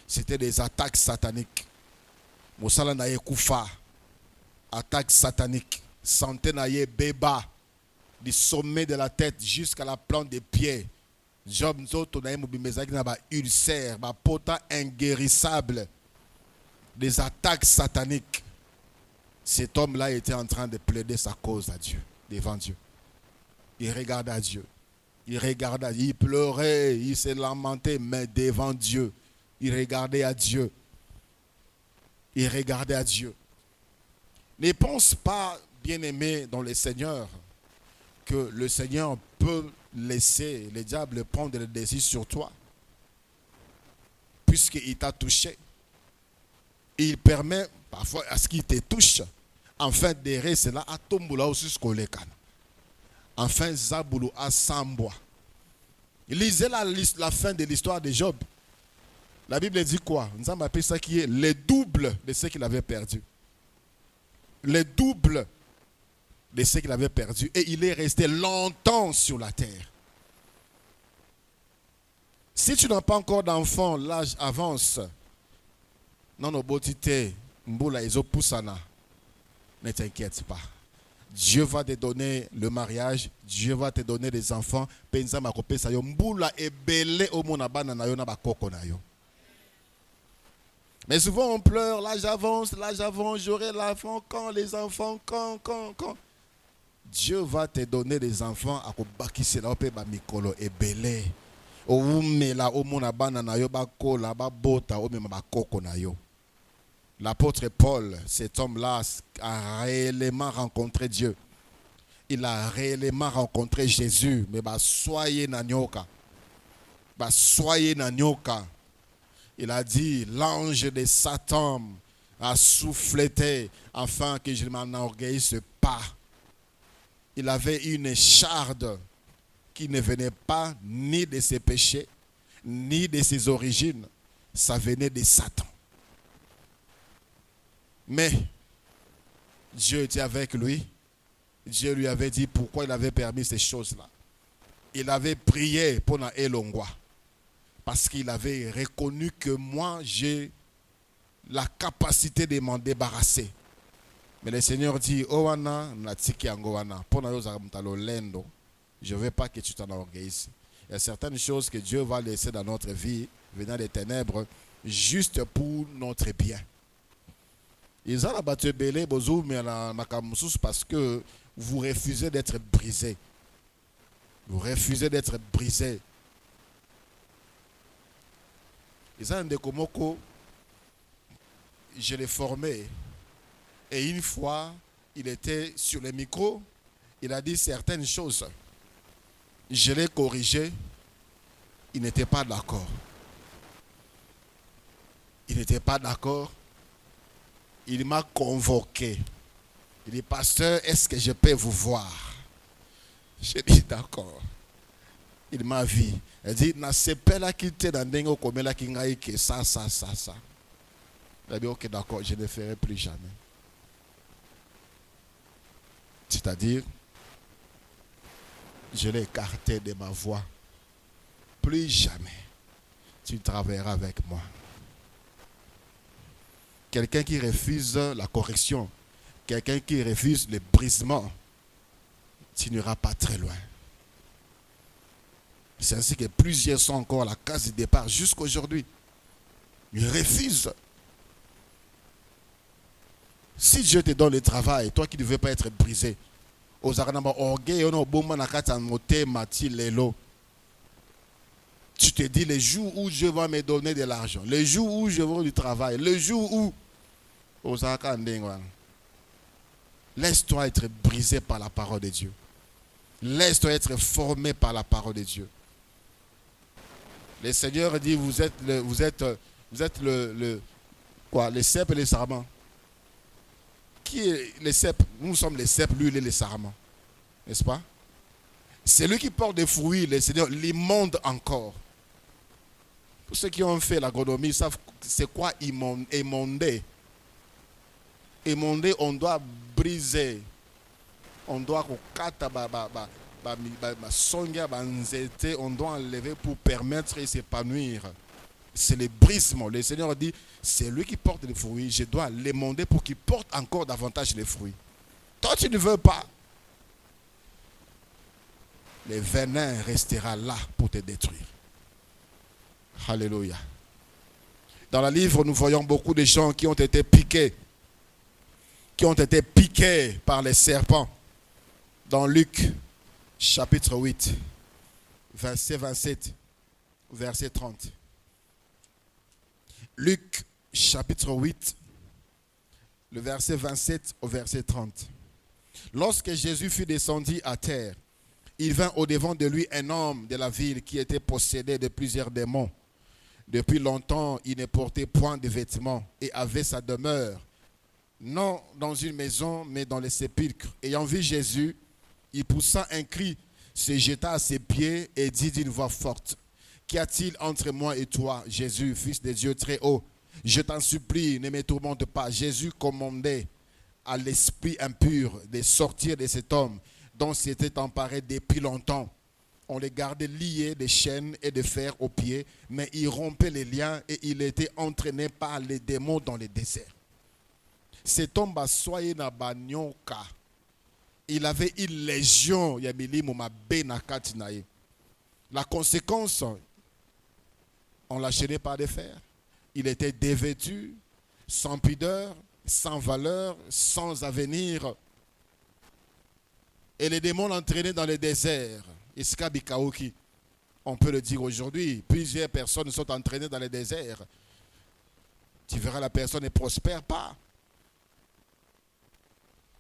C'était des attaques sataniques. Attaques sataniques. Santé naye beba du sommet de la tête jusqu'à la plante des pieds. Job nzoto naye mobimezaki na ba ulcère, ba pota inguérissable. Des attaques sataniques. Cet homme-là était en train de plaider sa cause à Dieu, devant Dieu. Il regardait à Dieu. Il regardait, il pleurait, il se lamentait, mais devant Dieu. Il regardait à Dieu. Il regardait à Dieu. Ne pense pas, bien-aimé dans le Seigneur, que le Seigneur peut laisser le diable prendre le dessus sur toi. Puisqu'il t'a touché. Il permet parfois à ce qu'il te touche. Enfin, derrière cela, à tomboula aussi skolekan. Enfin, Zaboulou à Sambois. Lisez la fin de l'histoire de Job. La Bible dit quoi? Nous avons appelé ça qui est le double de ce qu'il avait perdu. Le double de ce qu'il avait perdu. Et il est resté longtemps sur la terre. Si tu n'as pas encore d'enfant, l'âge avance. Non, no botité, mboula ezo poussana. Ne t'inquiète pas. Dieu va te donner le mariage, Dieu va te donner des enfants. Penza makope sa yo mboula ebele o mona bana na yo na bakoko na yo. Mais souvent on pleure, l'âge avance, j'aurai l'enfant quand, les enfants, quand. Dieu va te donner des enfants à kobakisela ope ba mikolo ebele. O umela o mona bana na yo bakola babota o mema bakoko na yo. L'apôtre Paul, cet homme-là, a réellement rencontré Dieu. Il a réellement rencontré Jésus. Mais soyez nanyoka. Soyez nanyoka. Il a dit, l'ange de Satan a souffleté afin que je ne m'enorgueillisse pas. Il avait une écharde qui ne venait pas ni de ses péchés ni de ses origines. Ça venait de Satan. Mais Dieu était avec lui. Dieu lui avait dit pourquoi il avait permis ces choses-là. Il avait prié pour la Elongwa. Parce qu'il avait reconnu que moi, j'ai la capacité de m'en débarrasser. Mais le Seigneur dit, Owana, natiki angowana, pour lendo, je ne veux pas que tu t'enorgueillisses. Il y a certaines choses que Dieu va laisser dans notre vie, venant des ténèbres, juste pour notre bien. Ils ont abattu belé bozo mais la makamoussous parce que vous refusez d'être brisé. Vous refusez d'être brisé. Ils ont un décomoko, je l'ai formé. Et une fois, il était sur le micro, il a dit certaines choses. Je l'ai corrigé, il n'était pas d'accord. Il n'était pas d'accord. Il m'a convoqué. Il dit, pasteur, est-ce que je peux vous voir? J'ai dit, d'accord. Il m'a vu. Il dit, na sepela qui te dans dengo comme la kingaï que ça. Il a dit, ok, d'accord, je ne le ferai plus jamais. C'est-à-dire, je l'ai écarté de ma voix. Plus jamais, tu travailleras avec moi. Quelqu'un qui refuse la correction, quelqu'un qui refuse le brisement, tu n'iras pas très loin. C'est ainsi que plusieurs sont encore à la case du départ jusqu'à aujourd'hui. Ils refusent. Si Dieu te donne le travail, toi qui ne veux pas être brisé, tu te dis, le jour où Dieu va me donner de l'argent, le jour où je veux du travail, le jour où laisse-toi être brisé par la parole de Dieu. Laisse-toi être formé par la parole de Dieu. Le Seigneur dit, vous êtes le cep et les sarments. Qui est le cep? Nous sommes les cep, lui il est les sarments. N'est-ce pas? C'est lui qui porte des fruits, le Seigneur l'immonde encore. Pour ceux qui ont fait l'agronomie, savent c'est quoi émonder. Émonder, on doit briser. On doit on doit enlever pour permettre de s'épanouir. C'est le brisement. Le Seigneur dit, c'est lui qui porte les fruits. Je dois l'émonder pour qu'il porte encore davantage les fruits. Toi, tu ne veux pas. Le venin restera là pour te détruire. Alléluia. Dans le livre, nous voyons beaucoup de gens qui ont été piqués. Qui ont été piqués par les serpents. Dans Luc, chapitre 8, verset 27, verset 30. Luc, chapitre 8, le verset 27 au verset 30. Lorsque Jésus fut descendu à terre, il vint au-devant de lui un homme de la ville qui était possédé de plusieurs démons. Depuis longtemps, il ne portait point de vêtements et avait sa demeure, non dans une maison, mais dans les sépulcres. Ayant vu Jésus, il poussa un cri, se jeta à ses pieds et dit d'une voix forte, « Qu'y a-t-il entre moi et toi, Jésus, fils de Dieu très haut? Je t'en supplie, ne me tourmente pas. » Jésus commandait à l'esprit impur de sortir de cet homme dont s'était emparé depuis longtemps. On les gardait liés de chaînes et de fer aux pieds, mais il rompait les liens et il était entraîné par les démons dans le désert. Cet homme soyé na banyoka. Il avait une légion. La conséquence, on l'a chaîné par des fers. Il était dévêtu, sans pudeur, sans valeur, sans avenir. Et les démons l'entraînaient dans le désert. On peut le dire aujourd'hui. Plusieurs personnes sont entraînées dans le désert. Tu verras, la personne ne prospère pas.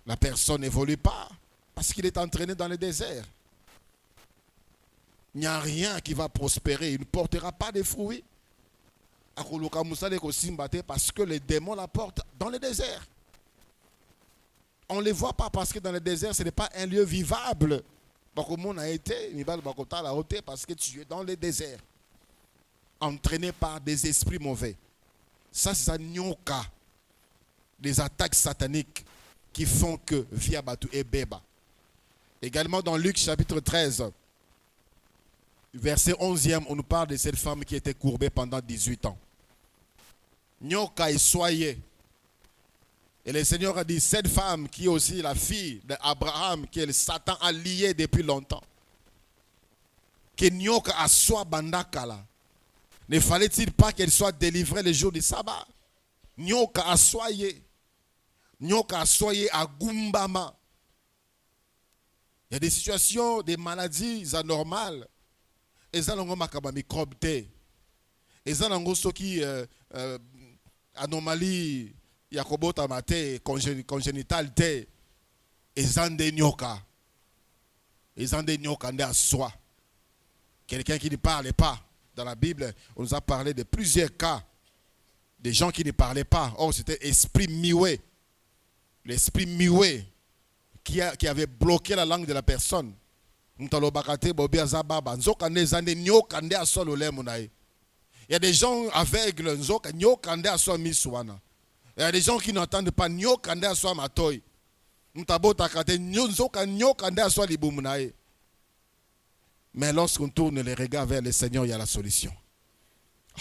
La personne n'évolue pas parce qu'il est entraîné dans le désert. Il n'y a rien qui va prospérer. Il ne portera pas de fruits. Parce que les démons la portent dans le désert. On ne les voit pas parce que dans le désert, ce n'est pas un lieu vivable. Parce que tu es dans le désert. entraînés par des esprits mauvais. Ça, c'est un nyoka. Des attaques sataniques qui font que via Batu et Beba. Également dans Luc chapitre 13, verset 11e, on nous parle de cette femme qui était courbée pendant 18 ans. Nyoka et soyez. Et le Seigneur a dit, cette femme qui est aussi la fille d'Abraham, que Satan a lié depuis longtemps, que Nyoka a soit bandakala, ne fallait-il pas qu'elle soit délivrée le jour du sabbat? Nyoka a soyé. Nyoka a soyé à Gumbama. Il y a des situations, des maladies anormales. Et ça, on a microbe té. Et ça, on a anomalie, yakobota mate, congénitale té. Et ça, des nyoka. Et ça, des nyoka, à soi. Quelqu'un qui ne parlait pas. Dans la Bible, on nous a parlé de plusieurs cas. Des gens qui ne parlaient pas. Oh, c'était esprit mioué. L'esprit mioué qui avait bloqué la langue de la personne. Il y a des gens aveugles. Il y a des gens qui n'entendent pas. Mais lorsqu'on tourne les regards vers le Seigneur, il y a la solution.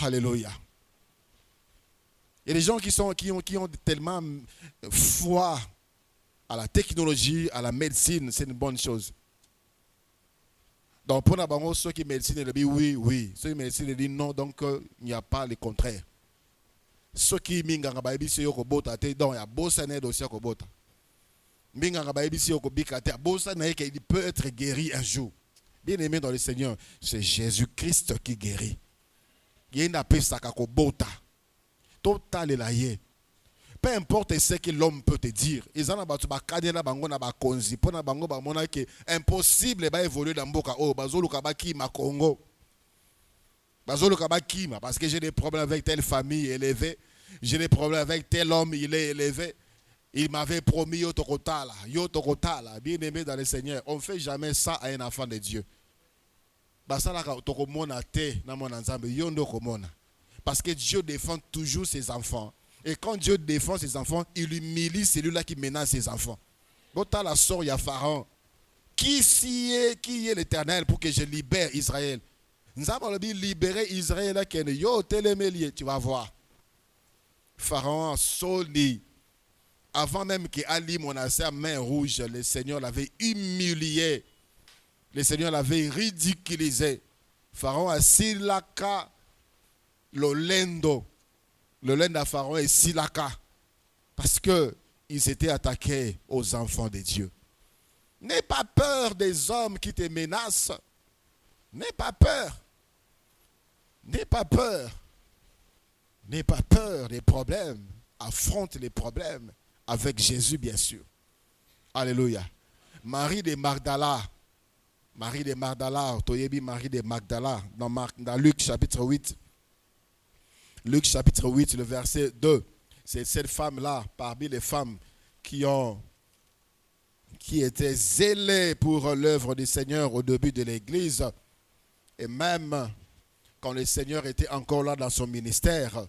Alléluia. Il y a des gens qui ont tellement foi à la technologie, à la médecine, c'est une bonne chose. Donc, pour ceux qui médecine, ils disent oui, oui. Ceux qui médecine, ils disent non, donc il n'y a pas le contraire. Ceux qui minganga ba ebisi yo kobota te donc ya bosa na dossier kobota. Minganga ba ebisi yo kobika te bosa na que il peut être guéri un jour. Bien aimé dans le Seigneur, c'est Jésus-Christ qui guérit. Il y a une apesa kobota. Total la yé. Peu importe ce que l'homme peut te dire. Ils en ont battu bakadena bango na bakonzi. Pona bango ba mona que impossible ba évoluer dans mboka oh bazolu kabaki ma Congo. Bazolu kabaki ma parce que j'ai des problèmes avec telle famille élevée, j'ai des problèmes avec tel homme il est élevé. Il m'avait promis yotokotala, bien aimé dans le Seigneur. On ne fait jamais ça à un enfant de Dieu. Basala ka tokomona te na mona nzambe yondo komona. Parce que Dieu défend toujours ses enfants. Et quand Dieu défend ses enfants, il humilie celui-là qui menace ses enfants. Bota la sort, il y a Pharaon. Qui est l'Éternel pour que je libère Israël? Nous avons libéré Israël. Tu vas voir. Pharaon, Soli. Avant même qu'Ali menaçait à main rouge, le Seigneur l'avait humilié. Le Seigneur l'avait ridiculisé. Pharaon a silaka l'olendo. Le lenda Pharaon est silaka. Parce qu'ils s'étaient attaqués aux enfants de Dieu. N'aie pas peur des hommes qui te menacent. N'aie pas peur. N'aie pas peur. N'aie pas peur des problèmes. Affronte les problèmes avec Jésus, bien sûr. Alléluia. Marie de Magdala. Marie de Magdala. Toyebi Marie de Magdala. Dans Luc chapitre 8. Luc chapitre 8, le verset 2. C'est cette femme-là, parmi les femmes qui étaient zélées pour l'œuvre du Seigneur au début de l'Église. Et même quand le Seigneur était encore là dans son ministère.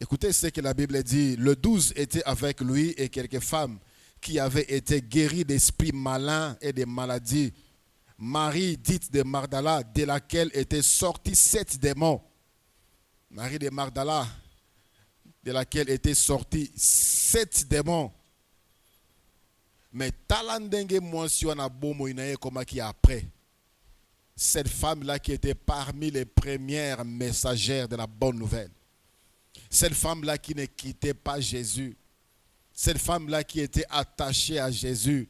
Écoutez ce que la Bible dit. Le 12 était avec lui et quelques femmes qui avaient été guéries d'esprits malins et de maladies. Marie, dite de Magdala, de laquelle étaient sortis 7 démons. Marie de Magdala, de laquelle étaient sortis 7 démons. Mais talandenge mentionne bomo inaye comme qui après. Cette femme-là qui était parmi les premières messagères de la bonne nouvelle. Cette femme-là qui ne quittait pas Jésus. Cette femme-là qui était attachée à Jésus.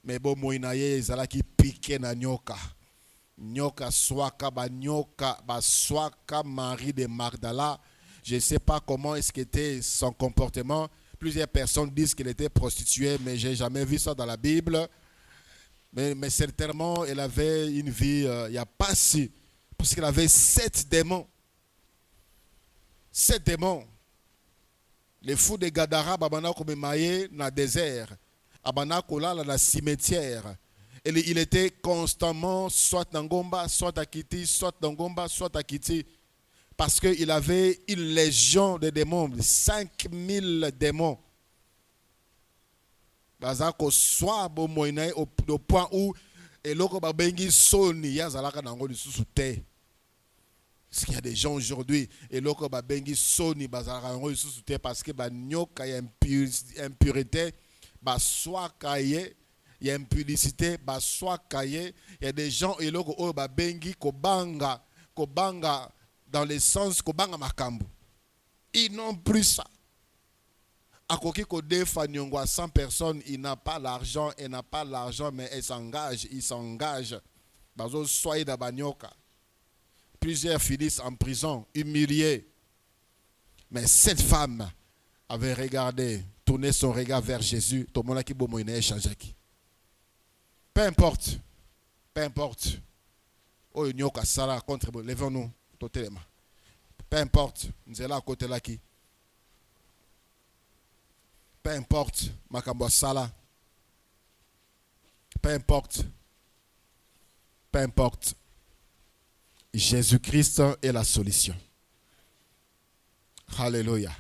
Mais bomo inaye zala qui piquait na nyoka. Nyoka swaka ba nyoka ba swaka Marie de Magdala. Je ne sais pas comment est-ce qu'était son comportement. Plusieurs personnes disent qu'elle était prostituée, mais je n'ai jamais vu ça dans la Bible. Mais certainement, elle avait une vie, il n'y a pas si. Parce qu'elle avait 7 démons. 7 démons. Les fous de Gadara, babana comme maye dans le désert. Abana kola dans le cimetière. Il était constamment soit dans Gomba, soit à Kiti, soit dans Gomba, soit à Kiti. parce qu'il avait une légion de démons, 5000 démons. Au point où parce qu'il y a des gens aujourd'hui et loko ba bengi soni bazalaka ngo isusu parce que ba nyoka ya impurité ba soit kaye ya impudicité ba soit kaye. Il y a des gens et loko o ba bengi kobanga dans le sens kobanga makambu. Ils n'ont plus ça. Akoki ko defa nyongo à 100 personnes, il n'a pas l'argent, mais il s'engage. Bazo soye da banyoka. Plusieurs finissent en prison, humiliés. Mais cette femme avait regardé, tourné son regard vers Jésus. Tout le monde qui bomo ina échangé. Peu importe. Oh, nyoka sala contre levons-nous totalement. Peu importe, nous sommes là à côté là qui. Peu importe, makambo sala. Peu importe. Jésus-Christ est la solution. Alléluia.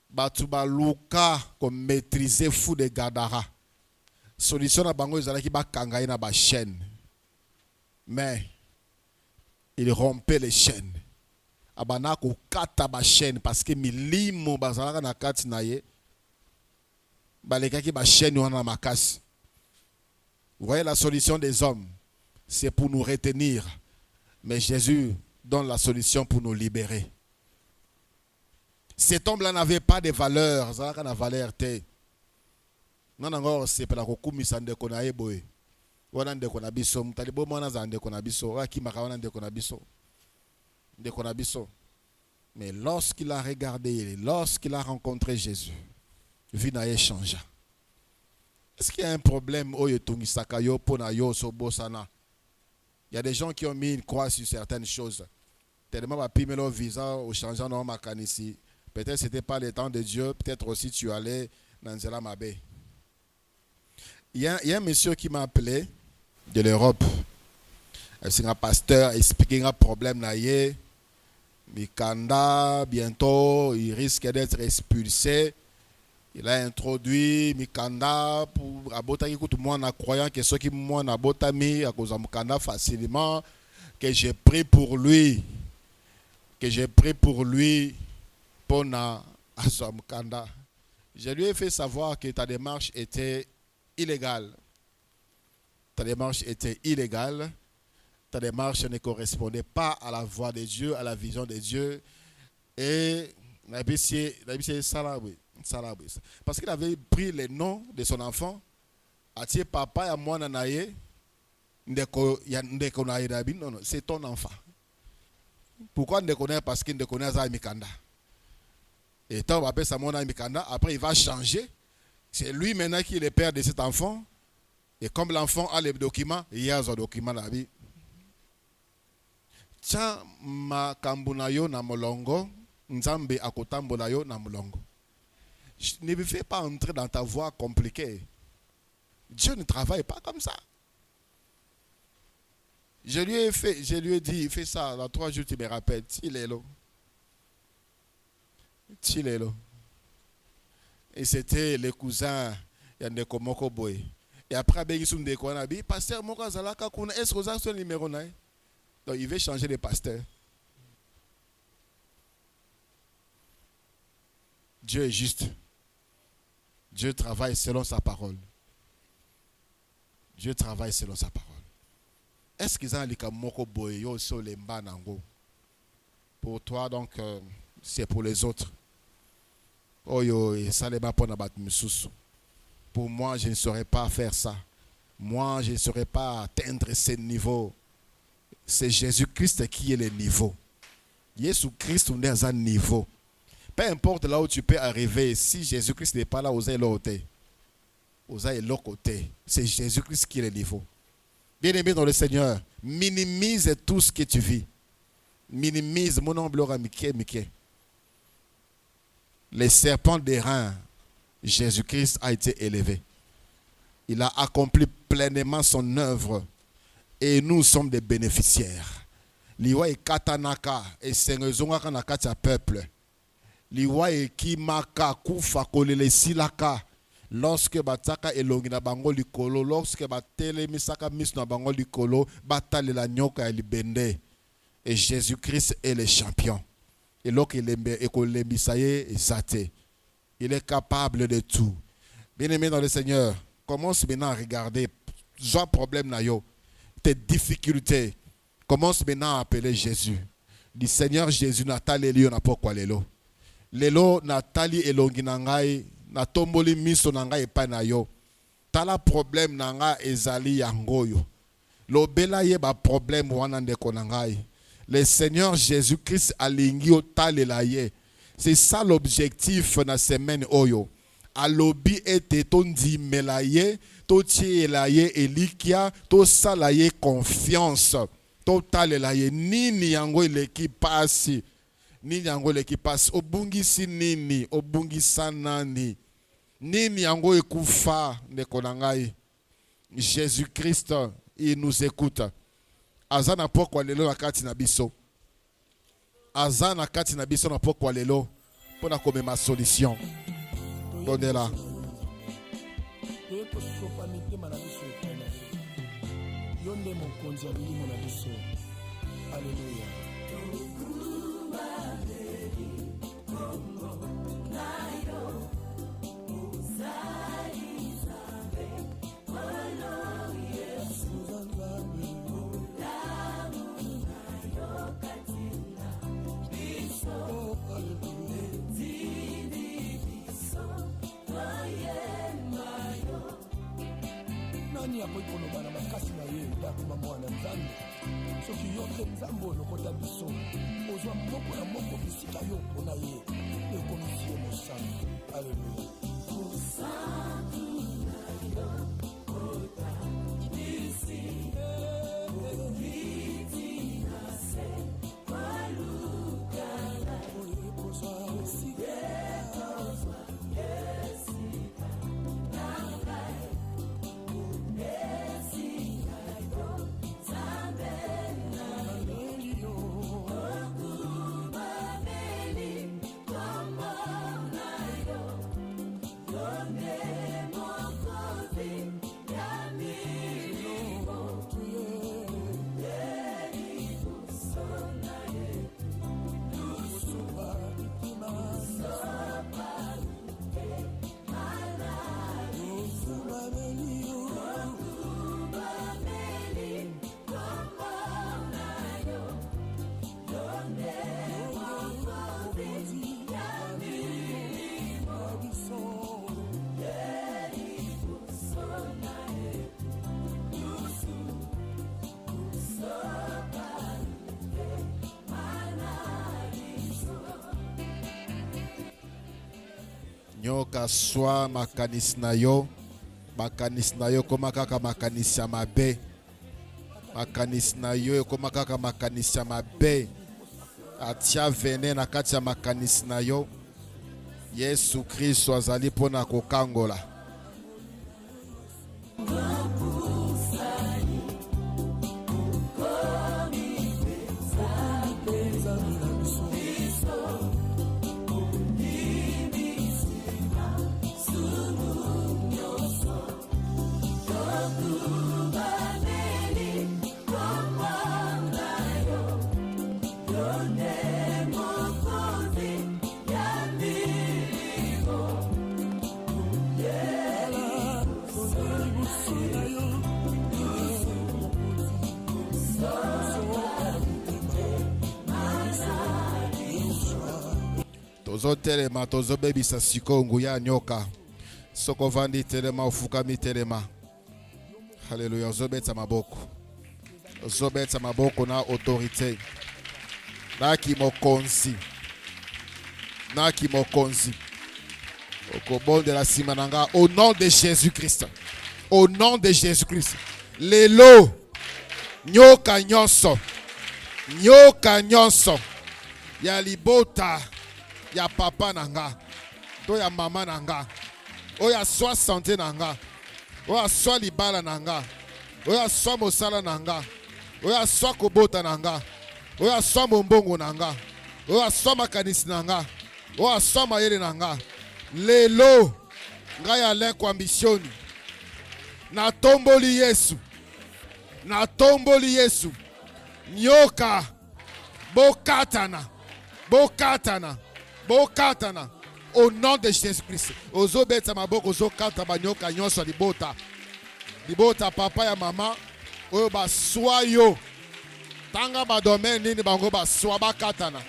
Batuba luka comme maîtriser fou de Gadara. Solution na bango ezalaki ba kangai na ba chaîne. Mais il rompait les chaînes. Abana ko kata ba chaîne parce que milimo bazalaka na kati na ye. Balekaki ba chaîne wana makasi. Vous voyez la solution des hommes, c'est pour nous retenir. Mais Jésus donne la solution pour nous libérer. Cet homme-là n'avait pas de valeur. Ça n'a pas de valeur. Non, non, c'est pas la kokumi sande konae boy. Wana ndeko na biso, mtalibo mwana za ndeko na biso, aki makawana ndeko na biso. Ndeko na biso. Mais lorsqu'il a regardé, lorsqu'il a rencontré Jésus, vie n'a changé. Est-ce qu'il y a un problème au yotungisaka yo pona yo sobosana? Il y a des gens qui ont mis une croix sur certaines choses. Tellement va pimer leur visa au changeant dans ma ici. Peut-être ce n'était pas le temps de Dieu. Peut-être aussi tu allais dans Zela Mabé. Il y a un monsieur qui m'a appelé de l'Europe. C'est un pasteur expliquant un problème là. Mikanda, bientôt, il risque d'être expulsé. Il a introduit Mikanda pour abotaki tout le monde en croyant que ceux qui m'ont abotami à cause de Mikanda facilement, que j'ai pris pour lui pour na Mikanda. Je lui ai fait savoir que ta démarche était illégale. Ta démarche ne correspondait pas à la voix de Dieu, à la vision de Dieu. Et parce qu'il avait pris le nom de son enfant, Atie papa ya mwana naye, ndeko naye dabi, non, c'est ton enfant. Pourquoi ndeko naye? Parce qu'il ndeko naye za Mikanda. Et tant on va appeler sa mwana Mikanda, après il va changer. C'est lui maintenant qui est le père de cet enfant. Et comme l'enfant a les documents, il y a un document là. Tiens, ma kambunayo na molongo, nzambe akotambola yo na molongo. Ne me fais pas entrer dans ta voie compliquée. Dieu ne travaille pas comme ça. Je lui ai dit, fais ça, dans 3 jours, tu me rappelles. Tilelo. Et c'était le cousin Yandeko Moko Boy. Et après, pasteur Moko Zalaka, est-ce que vous avez son numéro? Donc il veut changer de pasteur. Dieu est juste. Dieu travaille selon sa parole. Est-ce qu'ils ont dit Moko Boy yo so lemba nango? Pour toi, donc, c'est pour les autres. Oh yo, ça les pas nabat mususu. Pour moi, je ne saurais pas faire ça. Moi, je ne saurais pas atteindre ce niveau. C'est Jésus-Christ qui est le niveau. Jésus-Christ est un niveau. Peu importe là où tu peux arriver, si Jésus-Christ n'est pas là, vous allez l'autre côté. C'est Jésus-Christ qui est le niveau. Bien-aimé dans le Seigneur, minimise tout ce que tu vis. Minimise mon nom, Mickey. Les serpents des reins, Jésus-Christ a été élevé. Il a accompli pleinement son œuvre. Et nous sommes des bénéficiaires. liwa ekatanaka esengezongaka na kati ya peuple liwa ekimaka kufa kolela esilaka lorsque bataka elongi na bango likolo lorsque batelemisaka miso na bango likolo batalela nyoka ya libende. Et Jésus-Christ est le champion. Et il est capable de tout. Bien-aimé dans le Seigneur, commence maintenant à regarder ton problème, tes difficultés. Commence maintenant à appeler Jésus. Dis Seigneur Jésus, Nathalie Elio n'a pas quoi lelo. Lelo Nathalie Elongi nangai, na tomboli miso nangai epai na yo. Tala problème nanga ezali yangoyo. Lobela ye ba problème wana ndeko nangai. Le Seigneur Jésus-Christ alingi otalela ye. C'est ça l'objectif na semaine oyo. Alobi ete tondi melaye, to tielaye elikia, to salaye confiance. To talela ye nini yango eleki pasi. Nini yango eleki pasi. Obungisi nini, obungisa nani. Nini yango ekufa ndeko nangai. Jésus-Christ, il nous écoute. Azana pokwa lelo na kati na biso. Azana kati na biso na pokwa lelo pona komema solution. Donnez-la. Alléluia. Nani akoki koloba na makasi na ye ndakoma mwana nzambe soki yo mpe nzambe oyo lokota biso ozwa moko na moko bisika yo mpona ye ekomisi ye mosantu. Alleluya. Nyoka swa makanisi na yo koma kaka makanisi ya mabe. Makanisi na yo koma kaka makanisi ya mabe. Atia vene na kati ya makanisi na yo. Yesu Kristo azali pona kokangola. Tozo telema, tozo bebisa sikongu ya nyoka. Soko vandi telema, ufukami telema. Hallelujah. Zobeta maboko. Zobeta maboko na autorité. Naki mokonzi. Naki mokonzi. Okobon de la simananga. Au nom de Jésus-Christ. Au nom de Jésus-Christ. Lelo. Nyoka nyonso. Nyoka nyonso. Ya libota. Ya papa nanga. To ya mama nanga. Oya swa santé nanga. Oya swa libala nanga. Oya swa mosala nanga. Oya swa kobota nanga. oyo aswa mombongo na nga, oyo aswa makanisi na nga, oyo aswa mayele na nga. Lelo ngai Alain Kwambisioni natomboli Yesu, natomboli Yesu. Nyoka bokatana, bokatana, bokatana au nom de Jésus-Christ. Ozo beta maboko ozo kata banyoka nyonso libota. Libota papa ya mama oyo baswa yo. Tanga ba domaine nini bango baswa bakatana.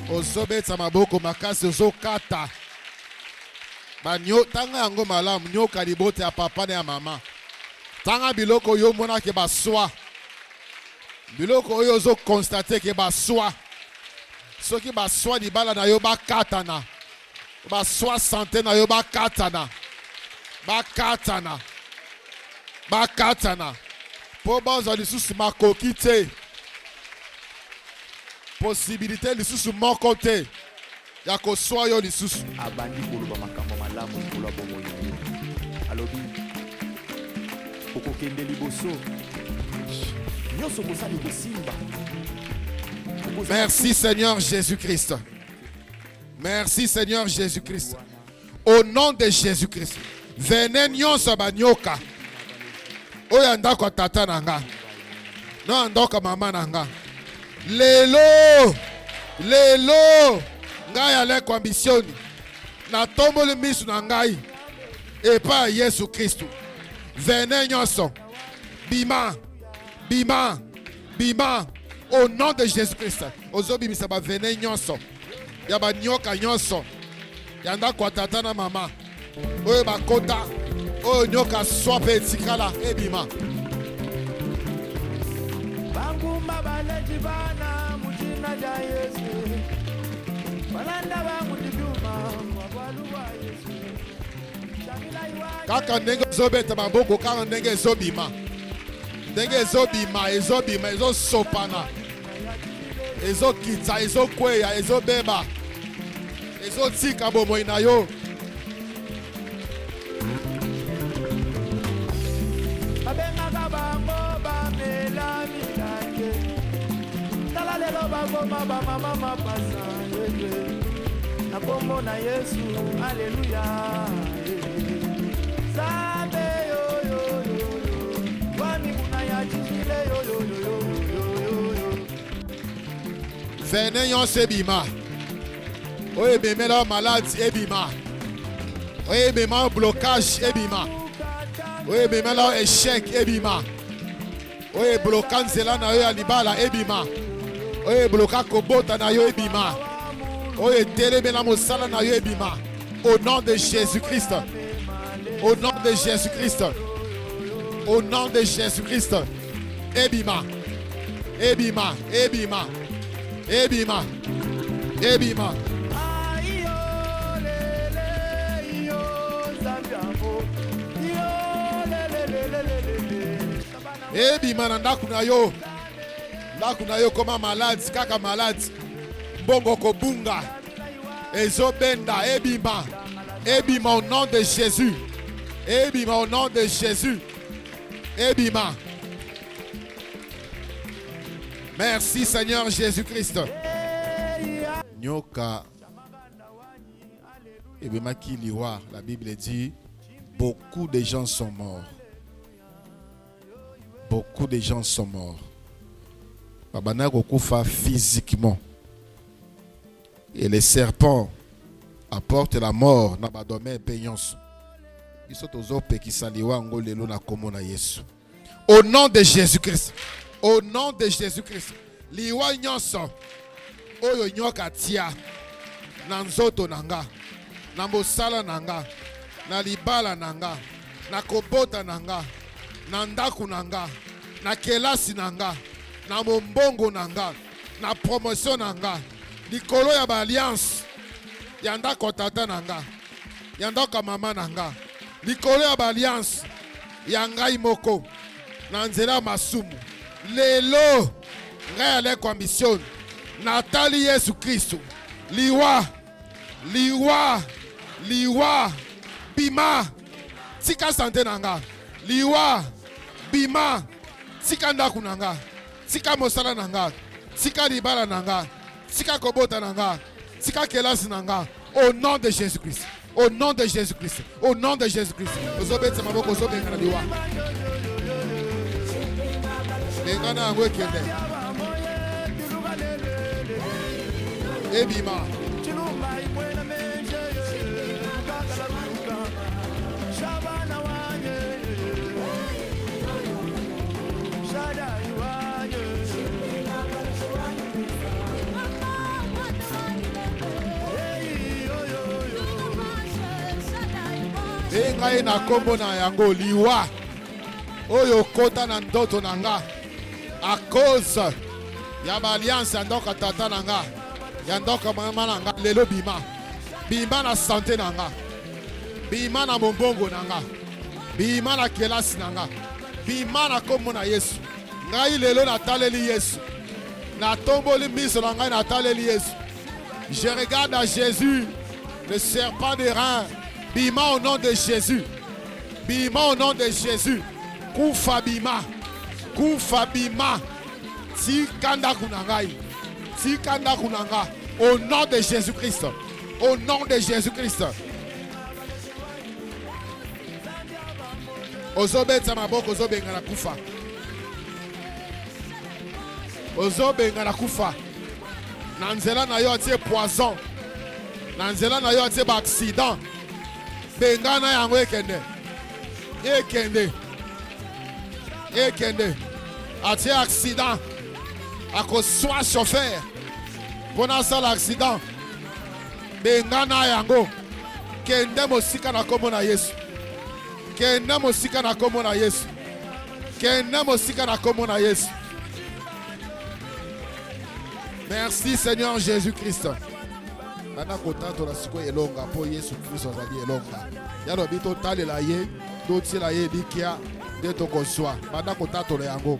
Ozobeta maboko makasi ozokata. Banyo tanga yango malamu nyoka libote ya papa na ya mama. Tanga biloko yo mona ke baswa. Biloko oyo ozo constate ke baswa. Soki baswa libala na yo bakatana. Baswa santé na yo bakatana. Bakatana. Bakatana. Po banzo lisusu makoki te. Possibilité lisusu moko te. Ya koswa yo lisusu. Abandi koloba makambo malamu koloba bomoyo. Alobi. Okokende liboso. Nyoso kosali kosimba. Merci Seigneur Jésus-Christ. Merci Seigneur Jésus-Christ. Au nom de Jésus-Christ. Venez nyonso banyoka. Oya ndako tata nanga. No ndako mama nanga. Lelo. Lelo. Ngai Alain Kwambisioni. Na tomboli misu na ngai. Epa Yesu Kristu. Venez nyonso. Bima. Bima. Bima. Au nom de Jésus-Christ. Ozobi misaba venez nyonso. Yaba nyoka nyonso. Yanda kwa tata na mama. Oye bakota. Oye nyoka swape etikala. Ebima. Bangumba baleji bana mujina ja Yesu. Balanda bangu diduma mwabaluwa Yesu. Kaka ndenge zobeta maboko kaka ndenge zobima. Ndenge ezobima, ezobima, ezosopana. Ezokita, ezokweya, ezobeba. Ezotika bomoi na yo. Babengaka bango bamela milange. Tala lelo bagoma bamama mapasa yeye. Na kombo na Yesu, haleluya. Sabe yo yo yo yo. Wami kuna ya jijile yo yo yo yo yo. Venez nyonso ebima. Oye bemela malade ebima. Oye bemela blocage ebima. Oye bemela échec ebima. Oye bloka nzela na yo ya libala ebima. Oye bloka kobota na yo ebima. Oye telemela mosala na yo ebima. Au nom de Jésus-Christ. Au nom de Jésus-Christ. Au nom de Jésus-Christ. Ebima. Ebima. Ebima. Ebima. Ebima. Ebima na ndaku na yo. Ndaku na yo koma malade, kaka malade. Bongo kobunga. Ezobenda, ebima. Ebima au nom de Jésus. Ebima au nom de Jésus. Ebima. Merci Seigneur Jésus-Christ. Nyoka. Ebima kiliwa, la Bible dit, beaucoup de gens sont morts. Beaucoup de gens sont morts. Babana kokufa physiquement. Et les serpents apportent la mort na badome penyonso. Iso tozope kisaliwa ngolelo na komo na Yesu. Au nom de Jésus-Christ. Au nom de Jésus-Christ. Liwa nyonso. oyo nyoka tia na nzoto nanga, na mosala nanga, na libala nanga, na kobota nanga, na ndaku nanga, na kelasi nanga, na mombongo nanga, na promotion nanga, likolo ya ba alliance ya ndako tata nanga, ya ndako mama nanga, likolo ya ba alliance ya ngai moko na nzela masumu. Lelo ngai aleko ambition natali Yesu Kristo. Liwa bima tika sante nanga. Liwa bima tika ndaku nanga, tika mosala nanga, tika libala nanga, tika kobota nanga, tika kelasi nanga. Au nom de Jésus-Christ. Au nom de Jésus-Christ. Au nom de Jésus-Christ. Ozobetsa maboko ozobenga na liwa. Bengana yango ekende. Ebima. Ngai na kombo na yango liwa oyo kota na ndoto nanga a cause ya ba alliance ya ndoka tata nanga, ya ndoka mama nanga. Lelo bima na santé nanga, bima na mombongo nanga, bima na kelasi nanga, bima na kombo na Yesu. Ngai lelo nataleli Yesu, natomboli miso na ngai nataleli Yesu. Je regarde à Jésus, le serpent des reins. Bima au nom de Jésus. Bima au nom de Jésus. Kufa bima. Tikanda kunangai. Tikanda kunanga. Au nom de Jésus-Christ. Au nom de Jésus-Christ. Ozobetsa maboko ozobenga na kufa. Ozobenga na kufa. Na nzela na yo atie poison. Na nzela na yo atie ba accident. Bengana yango ekende. Atie accident. Ako soit chauffeur. Pona sa l'accident. Bengana yango. Kende mosika na kombo na Yesu. Kende mosika na kombo na Yesu. Kende mosika na kombo na Yesu. Merci Seigneur Jésus-Christ. Bana kotato la siko elonga po Yesu Kristo azali elonga. Yalo bito tale la ye, doti la ye dikia de to koswa. Bana kotato la yango.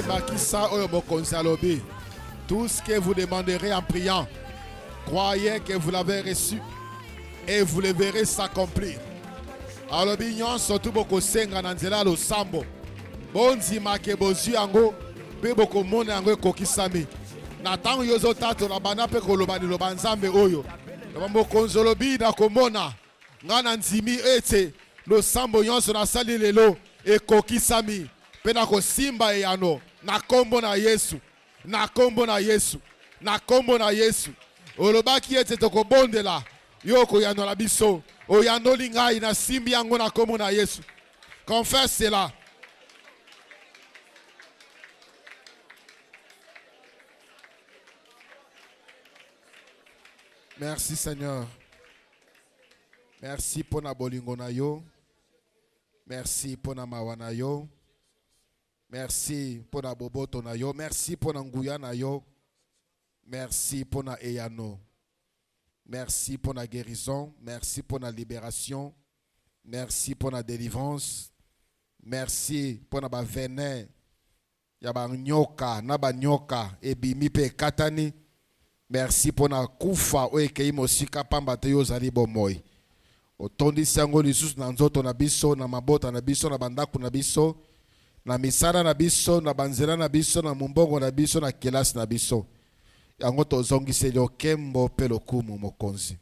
Bakisa oyo mokonzi alobi. Tout ce que vous demanderez en priant, croyez que vous l'avez reçu et vous le verrez s'accomplir. Alors, surtout beaucoup senga na nzela lo sambo. Bonzi make bozu yango, pe boko mona yango kokisami. Na tango yozo tato na bana pe kolobani lo banzambe oyo. Na mokonzi lobi na komona. Ngana nzimi ete lo sambo nyonso na sali lelo e kokisami. Pe na ko simba e yano na kombo na Yesu. Na kombo na Yesu. Na kombo na Yesu. Olobaki ete toko bondela. Yoko yano la biso. Oyano lingai na simbi yango na kombo na Yesu. Confesse cela. Merci Seigneur. Merci pour na bolingo na yo. Merci pour na mawana yo. Merci pour na boboto na yo. Merci pour na nguya na yo. Merci pour na eyano. Merci pour la guérison. Merci pour la libération. Merci pour la délivrance. Merci pour la venin. Yaba nyoka, naba nyoka, ebimi pe katani. Merci pour la kufa oekei mosika pamba te yo zali bomoy. Otondi sango lisusu na nzoto na biso, na mabota na biso, na bandaku na biso, na misara na biso, na banzela na biso, na mumbongo na biso, na kelasi na biso. Yango tozongiseli okembo pe lokumu mokonzi.